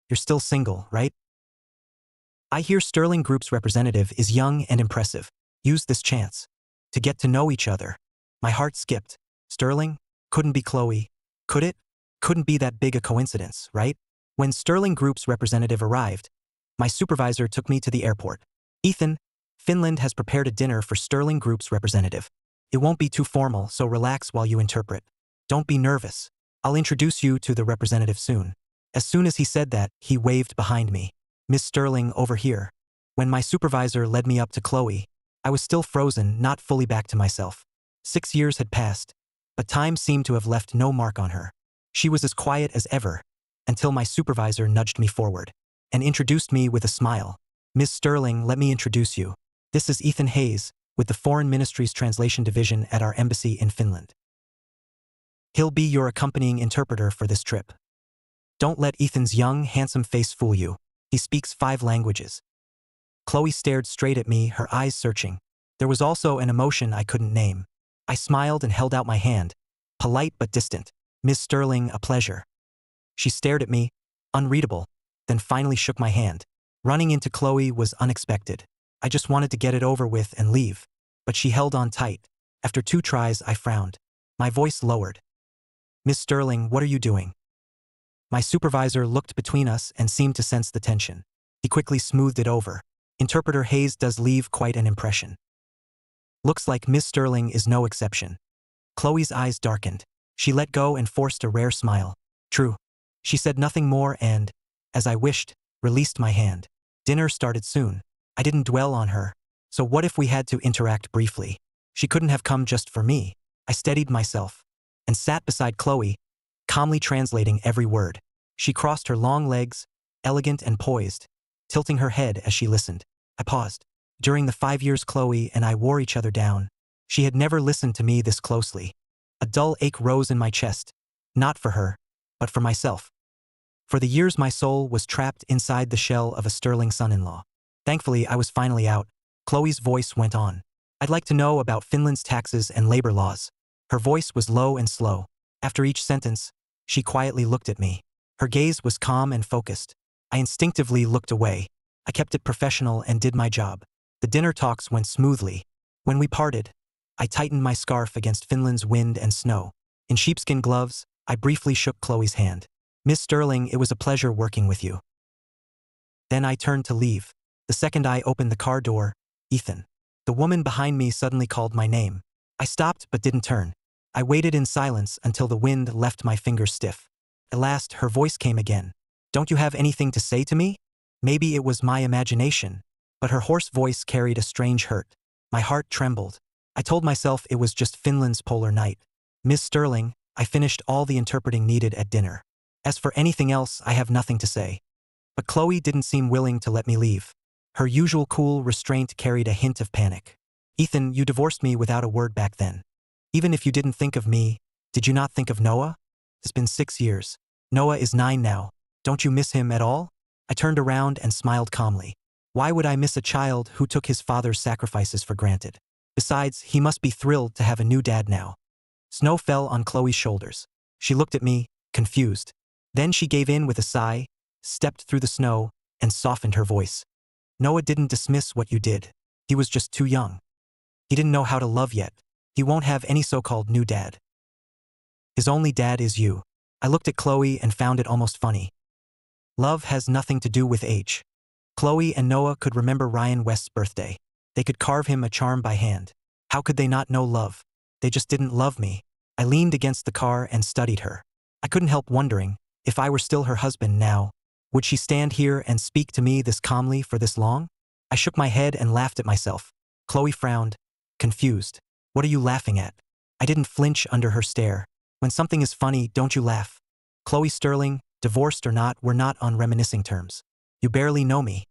You're still single, right? I hear Sterling Group's representative is young and impressive. Use this chance to get to know each other. My heart skipped. Sterling? Couldn't be Chloe. Could it? Couldn't be that big a coincidence, right? When Sterling Group's representative arrived, my supervisor took me to the airport. "Ethan, Finland has prepared a dinner for Sterling Group's representative. It won't be too formal, so relax while you interpret. Don't be nervous. I'll introduce you to the representative soon." As soon as he said that, he waved behind me. "Miss Sterling, over here." When my supervisor led me up to Chloe, I was still frozen, not fully back to myself. 6 years had passed, but time seemed to have left no mark on her. She was as quiet as ever, until my supervisor nudged me forward and introduced me with a smile. "Miss Sterling, let me introduce you. This is Ethan Hayes, with the Foreign Ministry's Translation Division at our embassy in Finland. He'll be your accompanying interpreter for this trip. Don't let Ethan's young, handsome face fool you. He speaks 5 languages." Chloe stared straight at me, her eyes searching. There was also an emotion I couldn't name. I smiled and held out my hand, polite but distant. "Miss Sterling, a pleasure." She stared at me, unreadable, then finally shook my hand. Running into Chloe was unexpected. I just wanted to get it over with and leave, but she held on tight. After 2 tries, I frowned. My voice lowered. "Miss Sterling, what are you doing?" My supervisor looked between us and seemed to sense the tension. He quickly smoothed it over. "Interpreter Hayes does leave quite an impression. Looks like Miss Sterling is no exception." Chloe's eyes darkened. She let go and forced a rare smile. "True." She said nothing more and, as I wished, released my hand. Dinner started soon. I didn't dwell on her. So what if we had to interact briefly? She couldn't have come just for me. I steadied myself and sat beside Chloe, calmly translating every word. She crossed her long legs, elegant and poised, tilting her head as she listened. I paused. During the 5 years Chloe and I wore each other down, she had never listened to me this closely. A dull ache rose in my chest, not for her, but for myself. For the years my soul was trapped inside the shell of a sterling son-in-law. Thankfully, I was finally out. Chloe's voice went on. I'd like to know about Finland's taxes and labor laws. Her voice was low and slow. After each sentence, she quietly looked at me. Her gaze was calm and focused. I instinctively looked away. I kept it professional and did my job. The dinner talks went smoothly. When we parted, I tightened my scarf against Finland's wind and snow. In sheepskin gloves, I briefly shook Chloe's hand. Miss Sterling, it was a pleasure working with you. Then I turned to leave. The second I opened the car door, Ethan. The woman behind me suddenly called my name. I stopped but didn't turn. I waited in silence until the wind left my fingers stiff. At last, her voice came again. Don't you have anything to say to me? Maybe it was my imagination, but her hoarse voice carried a strange hurt. My heart trembled. I told myself it was just Finland's polar night. Miss Sterling, I finished all the interpreting needed at dinner. As for anything else, I have nothing to say. But Chloe didn't seem willing to let me leave. Her usual cool restraint carried a hint of panic. Ethan, you divorced me without a word back then. Even if you didn't think of me, did you not think of Noah? It's been 6 years. Noah is 9 now. Don't you miss him at all? I turned around and smiled calmly. Why would I miss a child who took his father's sacrifices for granted? Besides, he must be thrilled to have a new dad now. Snow fell on Chloe's shoulders. She looked at me, confused. Then she gave in with a sigh, stepped through the snow, and softened her voice. Noah didn't dismiss what you did. He was just too young. He didn't know how to love yet. He won't have any so-called new dad. His only dad is you. I looked at Chloe and found it almost funny. Love has nothing to do with age. Chloe and Noah could remember Ryan West's birthday. They could carve him a charm by hand. How could they not know love? They just didn't love me. I leaned against the car and studied her. I couldn't help wondering, if I were still her husband now, would she stand here and speak to me this calmly for this long? I shook my head and laughed at myself. Chloe frowned, confused. What are you laughing at? I didn't flinch under her stare. When something is funny, don't you laugh? Chloe Sterling, divorced or not, we're not on reminiscing terms. You barely know me,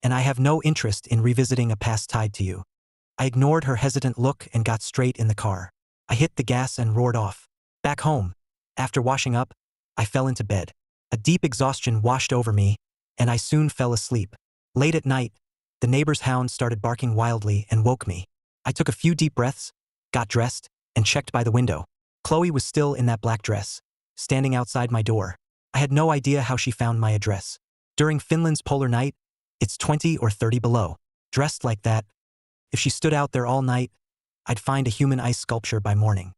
and I have no interest in revisiting a past tied to you. I ignored her hesitant look and got straight in the car. I hit the gas and roared off. Back home, after washing up, I fell into bed. A deep exhaustion washed over me, and I soon fell asleep. Late at night, the neighbor's hound started barking wildly and woke me. I took a few deep breaths, got dressed, and checked by the window. Chloe was still in that black dress, standing outside my door. I had no idea how she found my address. During Finland's polar night, it's 20 or 30 below. Dressed like that, if she stood out there all night, I'd find a human ice sculpture by morning.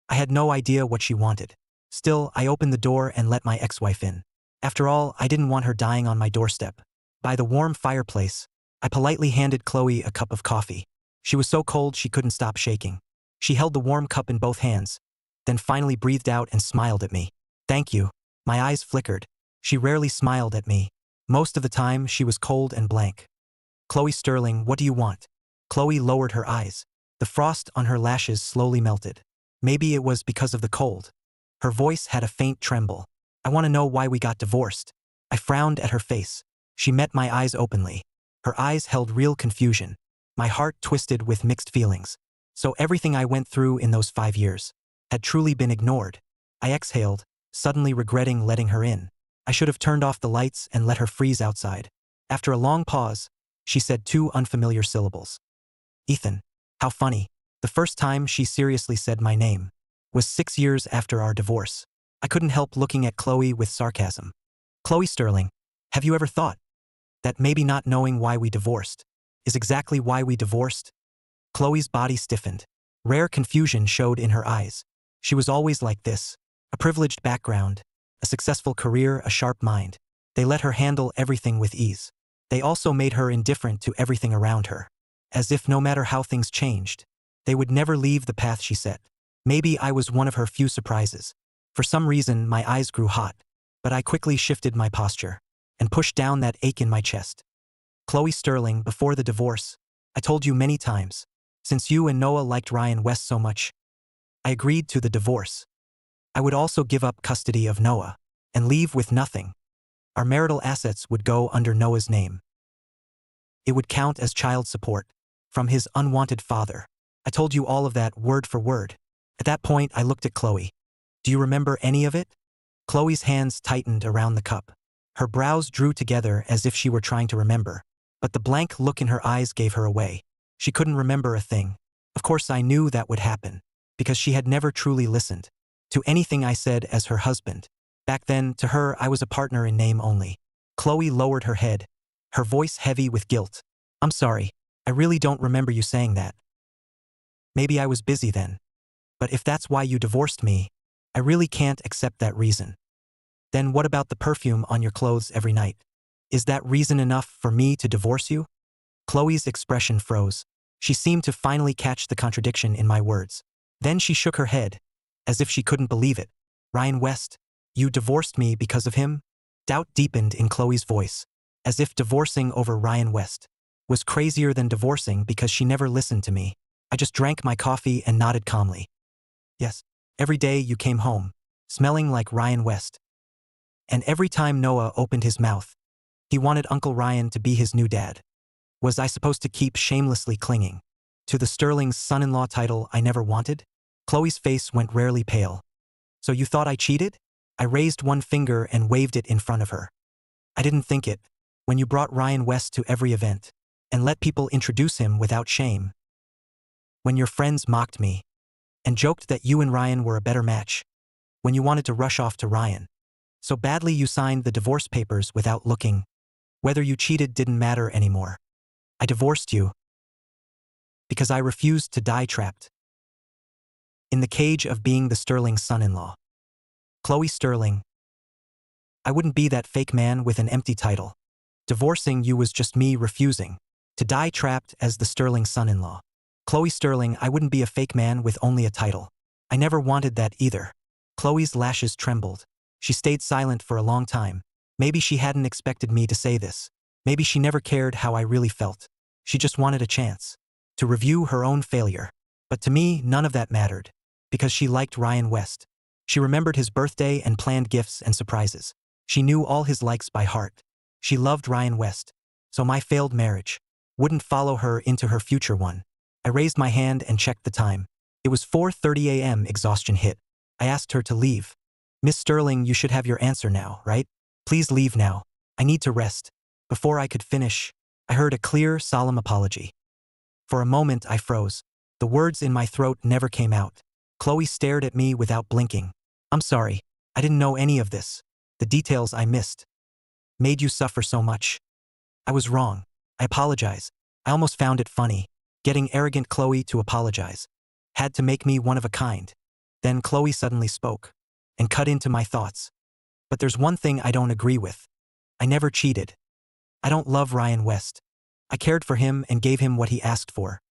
I had no idea what she wanted. Still, I opened the door and let my ex-wife in. After all, I didn't want her dying on my doorstep. By the warm fireplace, I politely handed Chloe a cup of coffee. She was so cold she couldn't stop shaking. She held the warm cup in both hands, then finally breathed out and smiled at me. Thank you. My eyes flickered. She rarely smiled at me. Most of the time, she was cold and blank. Chloe Sterling, what do you want? Chloe lowered her eyes. The frost on her lashes slowly melted. Maybe it was because of the cold. Her voice had a faint tremble. I want to know why we got divorced. I frowned at her face. She met my eyes openly. Her eyes held real confusion. My heart twisted with mixed feelings. So everything I went through in those 5 years had truly been ignored. I exhaled, suddenly regretting letting her in. I should have turned off the lights and let her freeze outside. After a long pause, she said 2 unfamiliar syllables. Ethan. How funny. The first time she seriously said my name was 6 years after our divorce. I couldn't help looking at Chloe with sarcasm. Chloe Sterling, have you ever thought that maybe not knowing why we divorced is exactly why we divorced? Chloe's body stiffened. Rare confusion showed in her eyes. She was always like this. A privileged background, a successful career, a sharp mind. They let her handle everything with ease. They also made her indifferent to everything around her. As if no matter how things changed, they would never leave the path she set. Maybe I was one of her few surprises. For some reason, my eyes grew hot, but I quickly shifted my posture. and pushed down that ache in my chest. Chloe Sterling, before the divorce, I told you many times, since you and Noah liked Ryan West so much, I agreed to the divorce. I would also give up custody of Noah and leave with nothing. Our marital assets would go under Noah's name. It would count as child support from his unwanted father. I told you all of that word for word. At that point, I looked at Chloe. Do you remember any of it? Chloe's hands tightened around the cup. Her brows drew together as if she were trying to remember, but the blank look in her eyes gave her away. She couldn't remember a thing. Of course, I knew that would happen, because she had never truly listened to anything I said as her husband. Back then, to her, I was a partner in name only. Chloe lowered her head, her voice heavy with guilt. I'm sorry, I really don't remember you saying that. Maybe I was busy then. But if that's why you divorced me, I really can't accept that reason. Then what about the perfume on your clothes every night? Is that reason enough for me to divorce you? Chloe's expression froze. She seemed to finally catch the contradiction in my words. Then she shook her head, as if she couldn't believe it. Ryan West, you divorced me because of him? Doubt deepened in Chloe's voice, as if divorcing over Ryan West was crazier than divorcing because she never listened to me. I just drank my coffee and nodded calmly. Yes, every day you came home, smelling like Ryan West. And every time Noah opened his mouth, he wanted Uncle Ryan to be his new dad. Was I supposed to keep shamelessly clinging to the Sterling's son-in-law title I never wanted? Chloe's face went rarely pale. So you thought I cheated? I raised one finger and waved it in front of her. I didn't think it. When you brought Ryan West to every event and let people introduce him without shame. When your friends mocked me and joked that you and Ryan were a better match. When you wanted to rush off to Ryan. So badly you signed the divorce papers without looking. Whether you cheated didn't matter anymore. I divorced you because I refused to die trapped in the cage of being the Sterling son-in-law. Chloe Sterling. I wouldn't be that fake man with an empty title. Divorcing you was just me refusing to die trapped as the Sterling son-in-law. Chloe Sterling, I wouldn't be a fake man with only a title. I never wanted that either. Chloe's lashes trembled. She stayed silent for a long time. Maybe she hadn't expected me to say this. Maybe she never cared how I really felt. She just wanted a chance to review her own failure. But to me, none of that mattered, because she liked Ryan West. She remembered his birthday and planned gifts and surprises. She knew all his likes by heart. She loved Ryan West. So my failed marriage wouldn't follow her into her future one. I raised my hand and checked the time. It was 4:30 a.m. Exhaustion hit. I asked her to leave. Miss Sterling, you should have your answer now, right? Please leave now. I need to rest. Before I could finish, I heard a clear, solemn apology. For a moment, I froze. The words in my throat never came out. Chloe stared at me without blinking. I'm sorry. I didn't know any of this. The details I missed made you suffer so much. I was wrong. I apologize. I almost found it funny. Getting arrogant Chloe to apologize had to make me one of a kind. Then Chloe suddenly spoke and cut into my thoughts. But there's one thing I don't agree with. I never cheated. I don't love Ryan West. I cared for him and gave him what he asked for.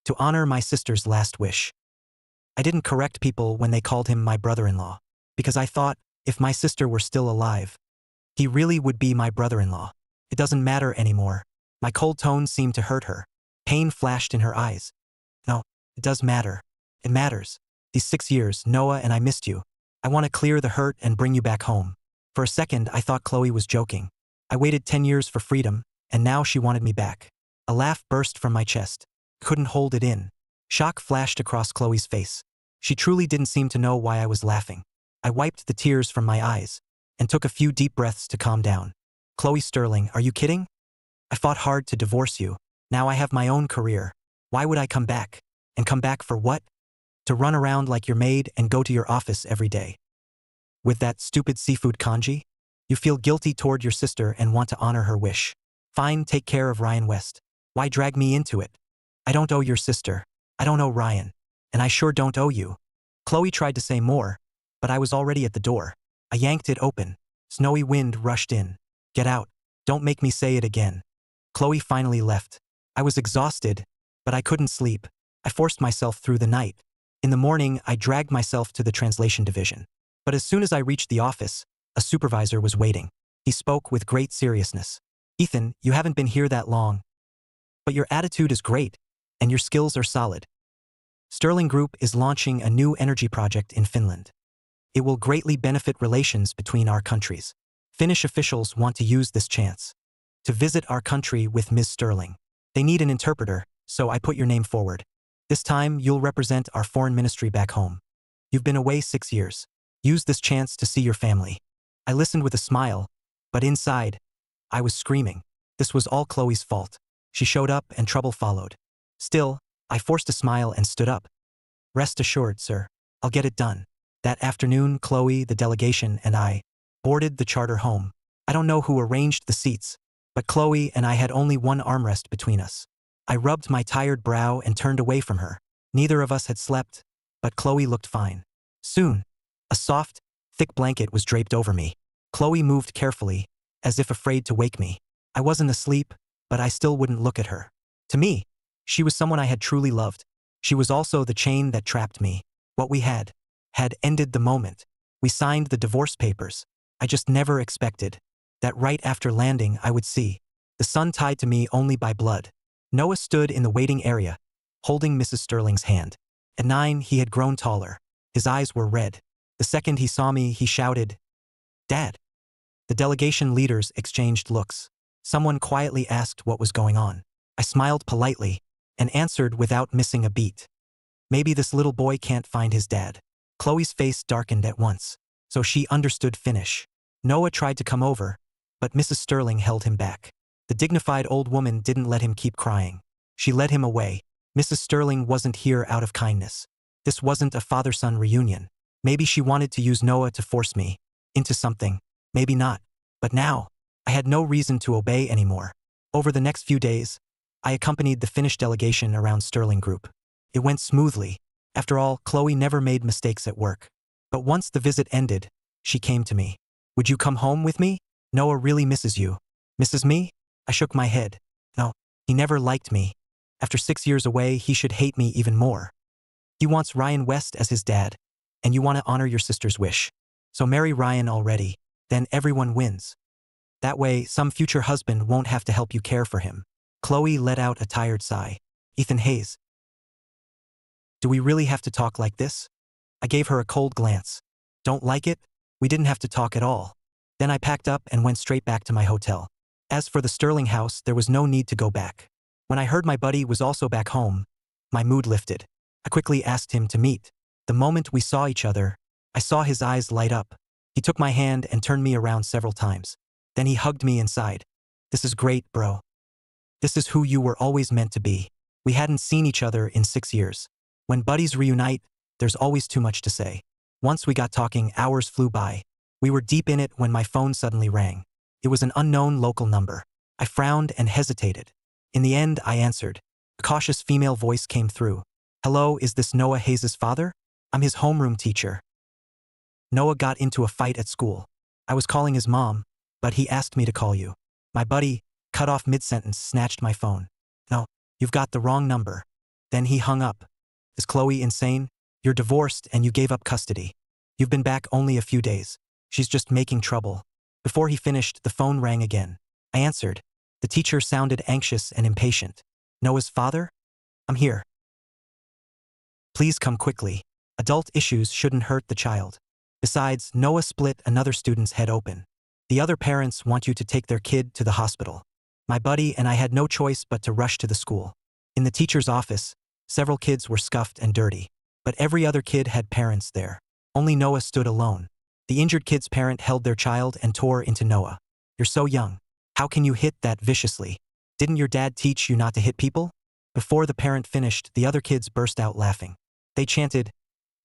To honor my sister's last wish. I didn't correct people when they called him my brother-in-law, because I thought, if my sister were still alive, he really would be my brother-in-law. It doesn't matter anymore. My cold tone seemed to hurt her. Pain flashed in her eyes. No, it does matter. It matters. These 6 years, Noah and I missed you. I want to clear the hurt and bring you back home. For a second, I thought Chloe was joking. I waited 10 years for freedom, and now she wanted me back. A laugh burst from my chest. Couldn't hold it in. Shock flashed across Chloe's face. She truly didn't seem to know why I was laughing. I wiped the tears from my eyes and took a few deep breaths to calm down. Chloe Sterling, are you kidding? I fought hard to divorce you. Now I have my own career. Why would I come back? And come back for what? To run around like your maid and go to your office every day. With that stupid seafood kanji? You feel guilty toward your sister and want to honor her wish. Fine, take care of Ryan West. Why drag me into it? I don't owe your sister. I don't owe Ryan. And I sure don't owe you. Chloe tried to say more, but I was already at the door. I yanked it open. Snowy wind rushed in. Get out. Don't make me say it again. Chloe finally left. I was exhausted, but I couldn't sleep. I forced myself through the night. In the morning, I dragged myself to the translation division. But as soon as I reached the office, a supervisor was waiting. He spoke with great seriousness. Ethan, you haven't been here that long, but your attitude is great, and your skills are solid. Sterling Group is launching a new energy project in Finland. It will greatly benefit relations between our countries. Finnish officials want to use this chance to visit our country with Ms. Sterling. They need an interpreter, so I put your name forward. This time, you'll represent our foreign ministry back home. You've been away 6 years. Use this chance to see your family. I listened with a smile, but inside, I was screaming. This was all Chloe's fault. She showed up and trouble followed. Still, I forced a smile and stood up. Rest assured, sir. I'll get it done. That afternoon, Chloe, the delegation, and I boarded the charter home. I don't know who arranged the seats, but Chloe and I had only one armrest between us. I rubbed my tired brow and turned away from her. Neither of us had slept, but Chloe looked fine. Soon, a soft, thick blanket was draped over me. Chloe moved carefully, as if afraid to wake me. I wasn't asleep, but I still wouldn't look at her. To me, she was someone I had truly loved. She was also the chain that trapped me. What we had ended the moment we signed the divorce papers. I just never expected that right after landing I would see the son tied to me only by blood. Noah stood in the waiting area, holding Mrs. Sterling's hand. At 9, he had grown taller. His eyes were red. The second he saw me, he shouted, "Dad." The delegation leaders exchanged looks. Someone quietly asked what was going on. I smiled politely and answered without missing a beat. Maybe this little boy can't find his dad. Chloe's face darkened at once, so she understood Finnish. Noah tried to come over, but Mrs. Sterling held him back. The dignified old woman didn't let him keep crying. She led him away. Mrs. Sterling wasn't here out of kindness. This wasn't a father-son reunion. Maybe she wanted to use Noah to force me into something. Maybe not. But now, I had no reason to obey anymore. Over the next few days, I accompanied the Finnish delegation around Sterling Group. It went smoothly. After all, Chloe never made mistakes at work. But once the visit ended, she came to me. "Would you come home with me? Noah really misses you." "Misses me?" I shook my head. No, he never liked me. After 6 years away, he should hate me even more. He wants Ryan West as his dad, and you want to honor your sister's wish. So marry Ryan already, then everyone wins. That way, some future husband won't have to help you care for him. Chloe let out a tired sigh. "Ethan Hayes, do we really have to talk like this?" I gave her a cold glance. "Don't like it? We didn't have to talk at all." Then I packed up and went straight back to my hotel. As for the Sterling house, there was no need to go back. When I heard my buddy was also back home, my mood lifted. I quickly asked him to meet. The moment we saw each other, I saw his eyes light up. He took my hand and turned me around several times. Then he hugged me and sighed. "This is great, bro. This is who you were always meant to be." We hadn't seen each other in 6 years. When buddies reunite, there's always too much to say. Once we got talking, hours flew by. We were deep in it when my phone suddenly rang. It was an unknown local number. I frowned and hesitated. In the end, I answered. A cautious female voice came through. "Hello, is this Noah Hayes' father? I'm his homeroom teacher. Noah got into a fight at school. I was calling his mom, but he asked me to call you." My buddy, cut off mid-sentence, snatched my phone. "No, you've got the wrong number." Then he hung up. "Is Chloe insane? You're divorced and you gave up custody. You've been back only a few days. She's just making trouble." Before he finished, the phone rang again. I answered. The teacher sounded anxious and impatient. "Noah's father? I'm here. Please come quickly. Adult issues shouldn't hurt the child. Besides, Noah split another student's head open. The other parents want you to take their kid to the hospital." My buddy and I had no choice but to rush to the school. In the teacher's office, several kids were scuffed and dirty, but every other kid had parents there. Only Noah stood alone. The injured kid's parent held their child and tore into Noah. "You're so young. How can you hit that viciously? Didn't your dad teach you not to hit people?" Before the parent finished, the other kids burst out laughing. They chanted,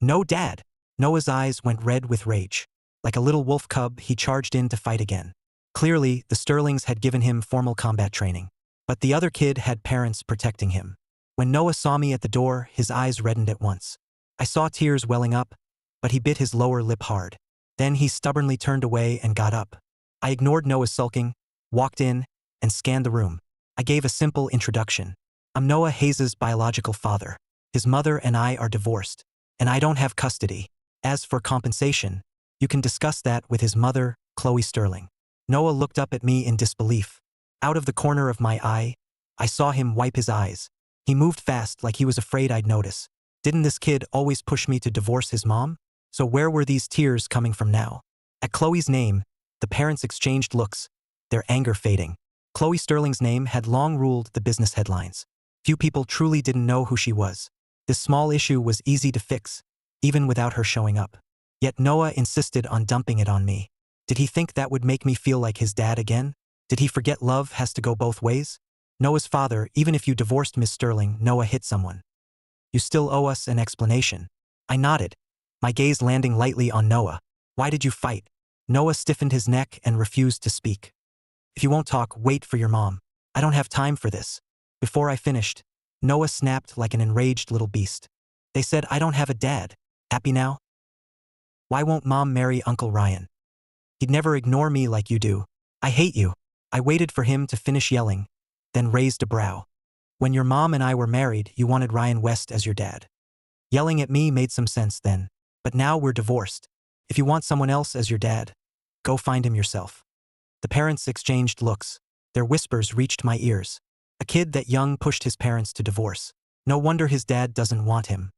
"No, Dad!" Noah's eyes went red with rage. Like a little wolf cub, he charged in to fight again. Clearly, the Sterlings had given him formal combat training. But the other kid had parents protecting him. When Noah saw me at the door, his eyes reddened at once. I saw tears welling up, but he bit his lower lip hard. Then he stubbornly turned away and got up. I ignored Noah's sulking, walked in, and scanned the room. I gave a simple introduction. "I'm Noah Hayes' biological father. His mother and I are divorced, and I don't have custody. As for compensation, you can discuss that with his mother, Chloe Sterling." Noah looked up at me in disbelief. Out of the corner of my eye, I saw him wipe his eyes. He moved fast like he was afraid I'd notice. Didn't this kid always push me to divorce his mom? So where were these tears coming from now? At Chloe's name, the parents exchanged looks, their anger fading. Chloe Sterling's name had long ruled the business headlines. Few people truly didn't know who she was. This small issue was easy to fix, even without her showing up. Yet Noah insisted on dumping it on me. Did he think that would make me feel like his dad again? Did he forget love has to go both ways? Noah's father, even if you divorced Miss Sterling, Noah hit someone. You still owe us an explanation. I nodded, my gaze landing lightly on Noah. Why did you fight? Noah stiffened his neck and refused to speak. If you won't talk, wait for your mom. I don't have time for this. Before I finished, Noah snapped like an enraged little beast. They said I don't have a dad. Happy now? Why won't mom marry Uncle Ryan? He'd never ignore me like you do. I hate you. I waited for him to finish yelling, then raised a brow. When your mom and I were married, you wanted Ryan West as your dad. Yelling at me made some sense then, but now we're divorced. If you want someone else as your dad, go find him yourself. The parents exchanged looks. Their whispers reached my ears. A kid that young pushed his parents to divorce. No wonder his dad doesn't want him.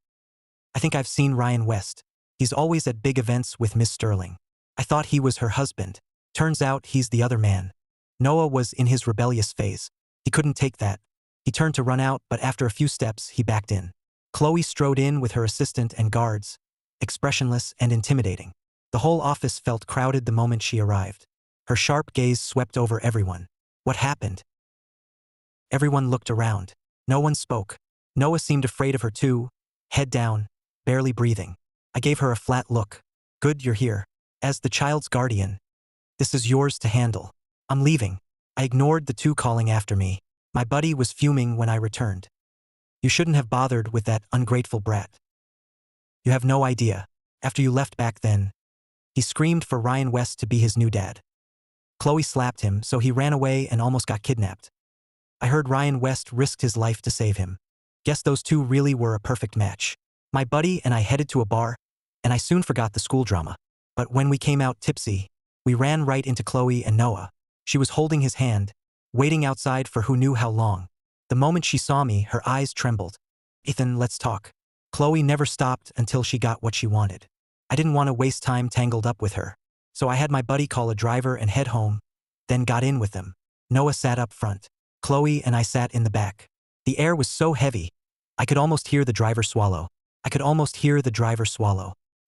I think I've seen Ryan West. He's always at big events with Miss Sterling. I thought he was her husband. Turns out he's the other man. Noah was in his rebellious phase. He couldn't take that. He turned to run out, but after a few steps, he backed in. Chloe strode in with her assistant and guards, expressionless and intimidating. The whole office felt crowded the moment she arrived. Her sharp gaze swept over everyone. What happened? Everyone looked around. No one spoke. Noah seemed afraid of her too, head down, barely breathing. I gave her a flat look. Good, you're here. As the child's guardian, this is yours to handle. I'm leaving. I ignored the two calling after me. My buddy was fuming when I returned. You shouldn't have bothered with that ungrateful brat. You have no idea. After you left back then, he screamed for Ryan West to be his new dad. Chloe slapped him, so he ran away and almost got kidnapped. I heard Ryan West risked his life to save him. Guess those two really were a perfect match. My buddy and I headed to a bar, and I soon forgot the school drama. But when we came out tipsy, we ran right into Chloe and Noah. She was holding his hand, waiting outside for who knew how long. The moment she saw me, her eyes trembled. Ethan, let's talk. Chloe never stopped until she got what she wanted. I didn't want to waste time tangled up with her. So I had my buddy call a driver and head home, then got in with them. Noah sat up front. Chloe and I sat in the back. The air was so heavy, I could almost hear the driver swallow.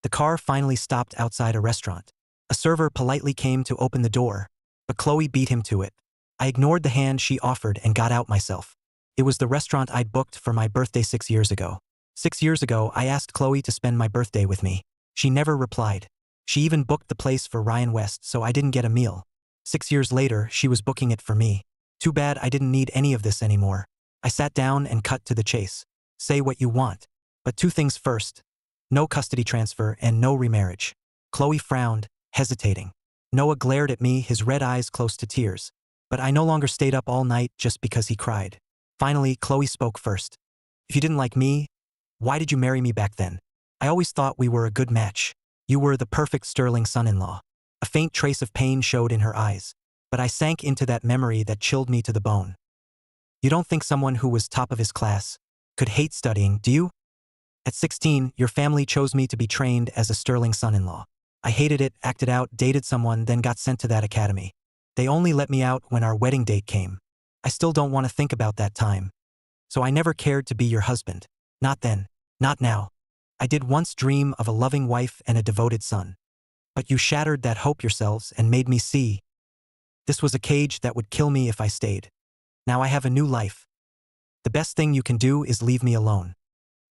The car finally stopped outside a restaurant. A server politely came to open the door, but Chloe beat him to it. I ignored the hand she offered and got out myself. It was the restaurant I'd booked for my birthday 6 years ago. 6 years ago, I asked Chloe to spend my birthday with me. She never replied. She even booked the place for Ryan West, so I didn't get a meal. 6 years later, she was booking it for me. Too bad I didn't need any of this anymore. I sat down and cut to the chase. Say what you want. But two things first. No custody transfer and no remarriage. Chloe frowned, hesitating. Noah glared at me, his red eyes close to tears. But I no longer stayed up all night just because he cried. Finally, Chloe spoke first. If you didn't like me, why did you marry me back then? I always thought we were a good match. You were the perfect Sterling son-in-law. A faint trace of pain showed in her eyes. But I sank into that memory that chilled me to the bone. You don't think someone who was top of his class could hate studying, do you? At 16, your family chose me to be trained as a Sterling son-in-law. I hated it, acted out, dated someone, then got sent to that academy. They only let me out when our wedding date came. I still don't want to think about that time. So I never cared to be your husband. Not then. Not now. I did once dream of a loving wife and a devoted son. But you shattered that hope yourselves and made me see. This was a cage that would kill me if I stayed. Now I have a new life. The best thing you can do is leave me alone.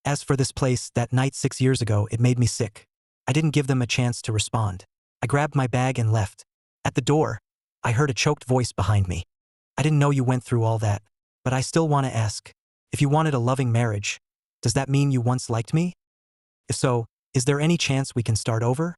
As for this place, that night 6 years ago, it made me sick. I didn't give them a chance to respond. I grabbed my bag and left. At the door, I heard a choked voice behind me. I didn't know you went through all that, but I still want to ask. If you wanted a loving marriage, does that mean you once liked me? If so, is there any chance we can start over?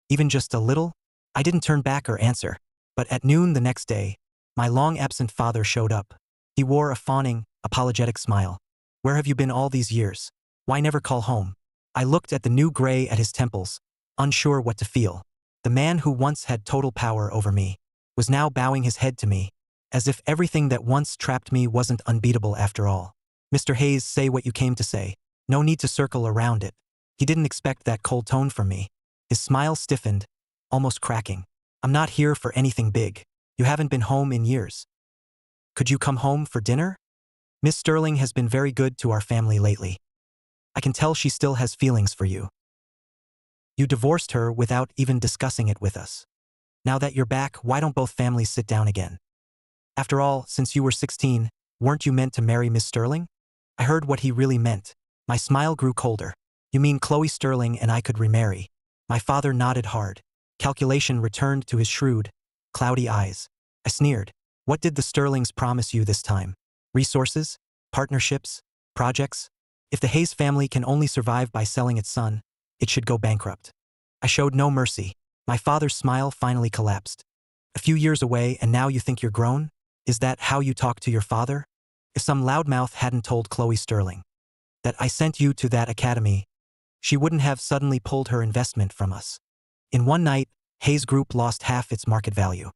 Even just a little? I didn't turn back or answer. But at noon the next day, my long-absent father showed up. He wore a fawning, apologetic smile. Where have you been all these years? Why never call home? I looked at the new gray at his temples, unsure what to feel. The man who once had total power over me was now bowing his head to me, as if everything that once trapped me wasn't unbeatable after all. Mr. Hayes, say what you came to say. No need to circle around it. He didn't expect that cold tone from me. His smile stiffened, almost cracking. I'm not here for anything big. You haven't been home in years. Could you come home for dinner? Miss Sterling has been very good to our family lately. I can tell she still has feelings for you. You divorced her without even discussing it with us. Now that you're back, why don't both families sit down again? After all, since you were 16, weren't you meant to marry Miss Sterling? I heard what he really meant. My smile grew colder. You mean Chloe Sterling and I could remarry? My father nodded hard. Calculation returned to his shrewd, cloudy eyes. I sneered. What did the Sterlings promise you this time? Resources? Partnerships? Projects? If the Hayes family can only survive by selling its son, it should go bankrupt. I showed no mercy. My father's smile finally collapsed. A few years away and now you think you're grown? Is that how you talk to your father? If some loudmouth hadn't told Chloe Sterling that I sent you to that academy, she wouldn't have suddenly pulled her investment from us. In one night, Hayes Group lost half its market value.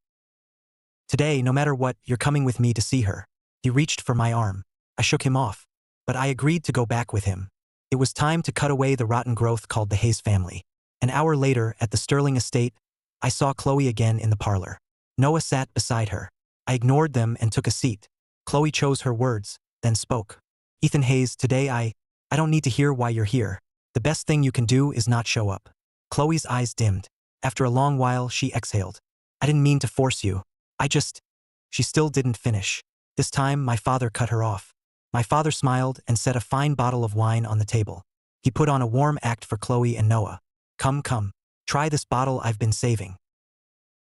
Today, no matter what, you're coming with me to see her. He reached for my arm. I shook him off, but I agreed to go back with him. It was time to cut away the rotten growth called the Hayes family. An hour later, at the Sterling estate, I saw Chloe again in the parlor. Noah sat beside her. I ignored them and took a seat. Chloe chose her words, then spoke. Ethan Hayes, today I don't need to hear why you're here. The best thing you can do is not show up. Chloe's eyes dimmed. After a long while, she exhaled. I didn't mean to force you. She still didn't finish. This time, my father cut her off. My father smiled and set a fine bottle of wine on the table. He put on a warm act for Chloe and Noah. Come, try this bottle I've been saving.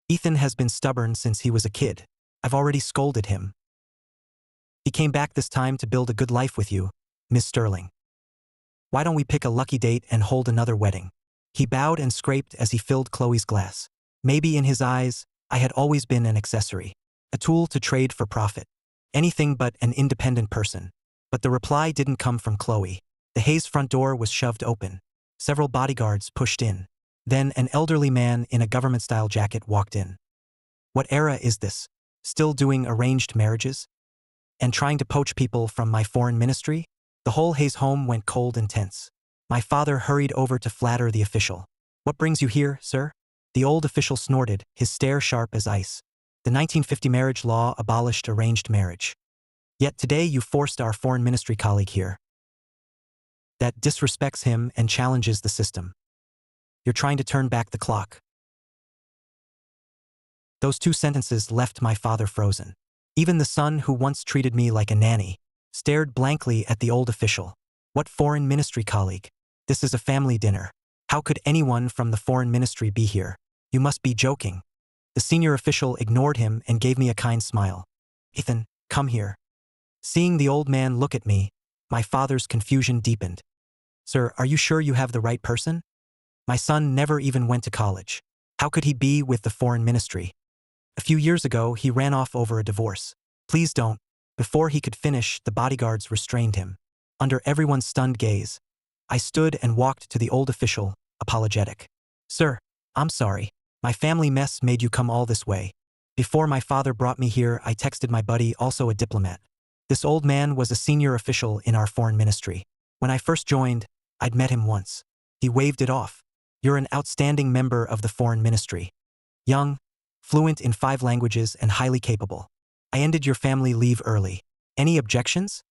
Ethan has been stubborn since he was a kid. I've already scolded him. He came back this time to build a good life with you, Miss Sterling. Why don't we pick a lucky date and hold another wedding? He bowed and scraped as he filled Chloe's glass. Maybe in his eyes, I had always been an accessory, a tool to trade for profit. Anything but an independent person. But the reply didn't come from Chloe. The Hayes front door was shoved open. Several bodyguards pushed in. Then an elderly man in a government-style jacket walked in. What era is this? Still doing arranged marriages? And trying to poach people from my foreign ministry? The whole Hayes home went cold and tense. My father hurried over to flatter the official. What brings you here, sir? The old official snorted, his stare sharp as ice. The 1950 marriage law abolished arranged marriage. Yet today you forced our foreign ministry colleague here. That disrespects him and challenges the system. You're trying to turn back the clock. Those two sentences left my father frozen. Even the son who once treated me like a nanny stared blankly at the old official. What foreign ministry colleague? This is a family dinner. How could anyone from the foreign ministry be here? You must be joking. The senior official ignored him and gave me a kind smile. Ethan, come here. Seeing the old man look at me, my father's confusion deepened. Sir, are you sure you have the right person? My son never even went to college. How could he be with the foreign ministry? A few years ago, he ran off over a divorce. Please don't. Before he could finish, the bodyguards restrained him. Under everyone's stunned gaze, I stood and walked to the old official, apologetic. Sir, I'm sorry. My family mess made you come all this way. Before my father brought me here, I texted my buddy, also a diplomat. This old man was a senior official in our foreign ministry. When I first joined, I'd met him once. He waved it off. You're an outstanding member of the foreign ministry. Young, fluent in 5 languages and highly capable. I ended your family leave early. Any objections?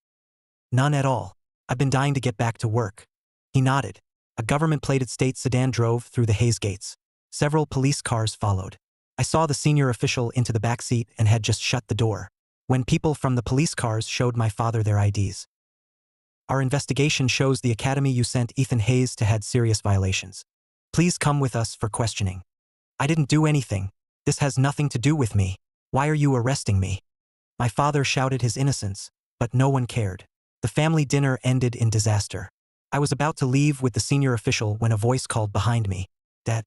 None at all. I've been dying to get back to work. He nodded. A government-plated state sedan drove through the Hayes gates. Several police cars followed. I saw the senior official into the back seat and had just shut the door when people from the police cars showed my father their IDs. Our investigation shows the academy you sent Ethan Hayes to had serious violations. Please come with us for questioning. I didn't do anything. This has nothing to do with me. Why are you arresting me? My father shouted his innocence, but no one cared. The family dinner ended in disaster. I was about to leave with the senior official when a voice called behind me, Dad.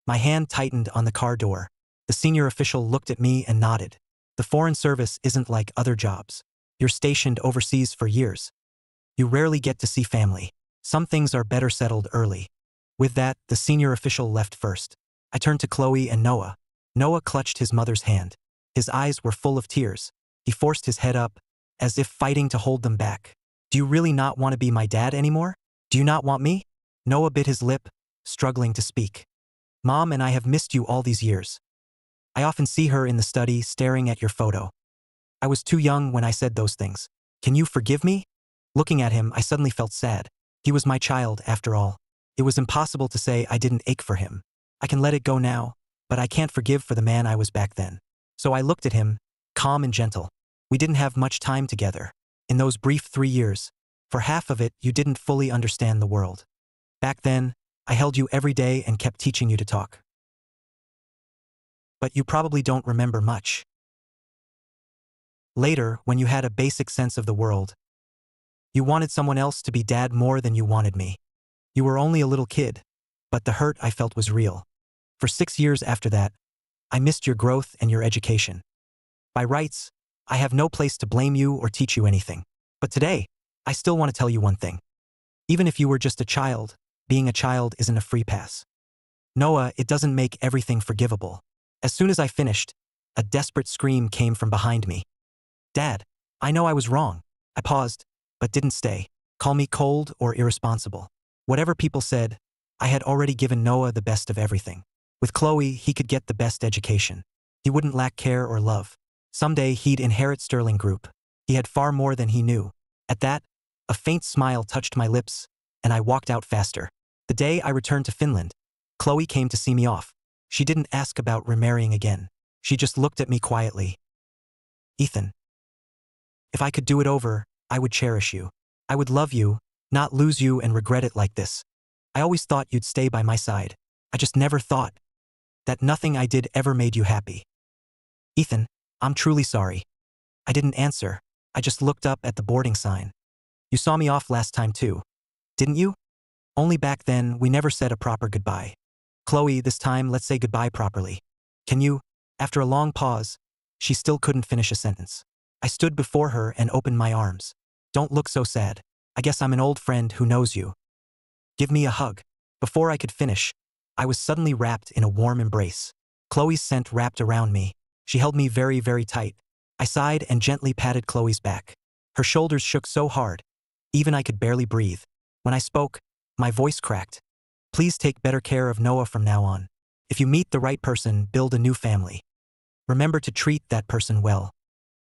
My hand tightened on the car door. The senior official looked at me and nodded. The foreign service isn't like other jobs. You're stationed overseas for years. You rarely get to see family. Some things are better settled early. With that, the senior official left first. I turned to Chloe and Noah. Noah clutched his mother's hand. His eyes were full of tears. He forced his head up, as if fighting to hold them back. Do you really not want to be my dad anymore? Do you not want me? Noah bit his lip, struggling to speak. Mom and I have missed you all these years. I often see her in the study staring at your photo. I was too young when I said those things. Can you forgive me? Looking at him, I suddenly felt sad. He was my child, after all. It was impossible to say I didn't ache for him. I can let it go now, but I can't forgive for the man I was back then. So I looked at him, calm and gentle. We didn't have much time together. In those brief 3 years, for half of it, you didn't fully understand the world. Back then, I held you every day and kept teaching you to talk. But you probably don't remember much. Later, when you had a basic sense of the world, you wanted someone else to be dad more than you wanted me. You were only a little kid, but the hurt I felt was real. For 6 years after that, I missed your growth and your education. By rights, I have no place to blame you or teach you anything. But today, I still want to tell you one thing. Even if you were just a child, being a child isn't a free pass. Noah, it doesn't make everything forgivable. As soon as I finished, a desperate scream came from behind me. Dad, I know I was wrong. I paused, but didn't stay. Call me cold or irresponsible. Whatever people said, I had already given Noah the best of everything. With Chloe, he could get the best education. He wouldn't lack care or love. Someday he'd inherit Sterling Group. He had far more than he knew. At that, a faint smile touched my lips, and I walked out faster. The day I returned to Finland, Chloe came to see me off. She didn't ask about remarrying again. She just looked at me quietly. Ethan, if I could do it over, I would cherish you. I would love you, not lose you and regret it like this. I always thought you'd stay by my side. I just never thought that nothing I did ever made you happy. Ethan, I'm truly sorry. I didn't answer. I just looked up at the boarding sign. You saw me off last time too, didn't you? Only back then, we never said a proper goodbye. Chloe, this time let's say goodbye properly. Can you? After a long pause, she still couldn't finish a sentence. I stood before her and opened my arms. Don't look so sad. I guess I'm an old friend who knows you. Give me a hug. Before I could finish, I was suddenly wrapped in a warm embrace. Chloe's scent wrapped around me. She held me very, very tight. I sighed and gently patted Chloe's back. Her shoulders shook so hard, even I could barely breathe. When I spoke, my voice cracked. Please take better care of Noah from now on. If you meet the right person, build a new family. Remember to treat that person well.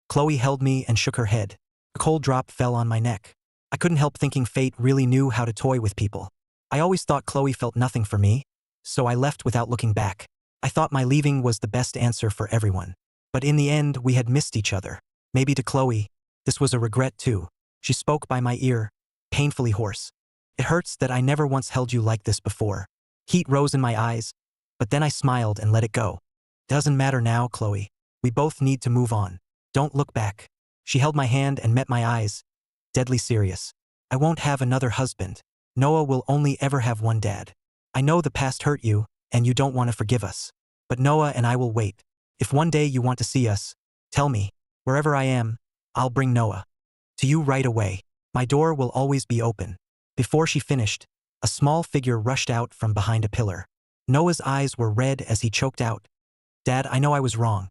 Chloe held me and shook her head. A cold drop fell on my neck. I couldn't help thinking fate really knew how to toy with people. I always thought Chloe felt nothing for me, so I left without looking back. I thought my leaving was the best answer for everyone. But in the end, we had missed each other. Maybe to Chloe, this was a regret too. She spoke by my ear, painfully hoarse. It hurts that I never once held you like this before. Heat rose in my eyes, but then I smiled and let it go. Doesn't matter now, Chloe. We both need to move on. Don't look back. She held my hand and met my eyes, deadly serious. I won't have another husband. Noah will only ever have one dad. I know the past hurt you, and you don't want to forgive us. But Noah and I will wait. If one day you want to see us, tell me. Wherever I am, I'll bring Noah to you right away. My door will always be open. Before she finished, a small figure rushed out from behind a pillar. Noah's eyes were red as he choked out. Dad, I know I was wrong.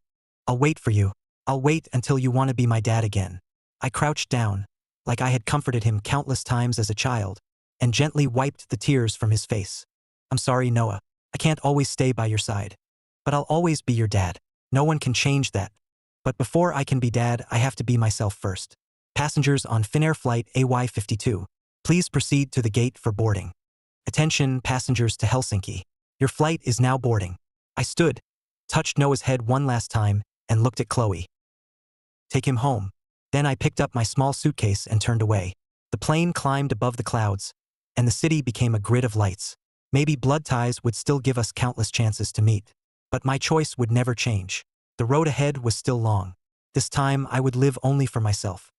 I'll wait for you. I'll wait until you want to be my dad again. I crouched down, like I had comforted him countless times as a child, and gently wiped the tears from his face. I'm sorry, Noah. I can't always stay by your side. But I'll always be your dad. No one can change that. But before I can be dad, I have to be myself first. Passengers on Finnair flight AY52, please proceed to the gate for boarding. Attention, passengers to Helsinki. Your flight is now boarding. I stood, touched Noah's head one last time, and looked at Chloe. Take him home. Then I picked up my small suitcase and turned away. The plane climbed above the clouds, and the city became a grid of lights. Maybe blood ties would still give us countless chances to meet. But my choice would never change. The road ahead was still long. This time I would live only for myself.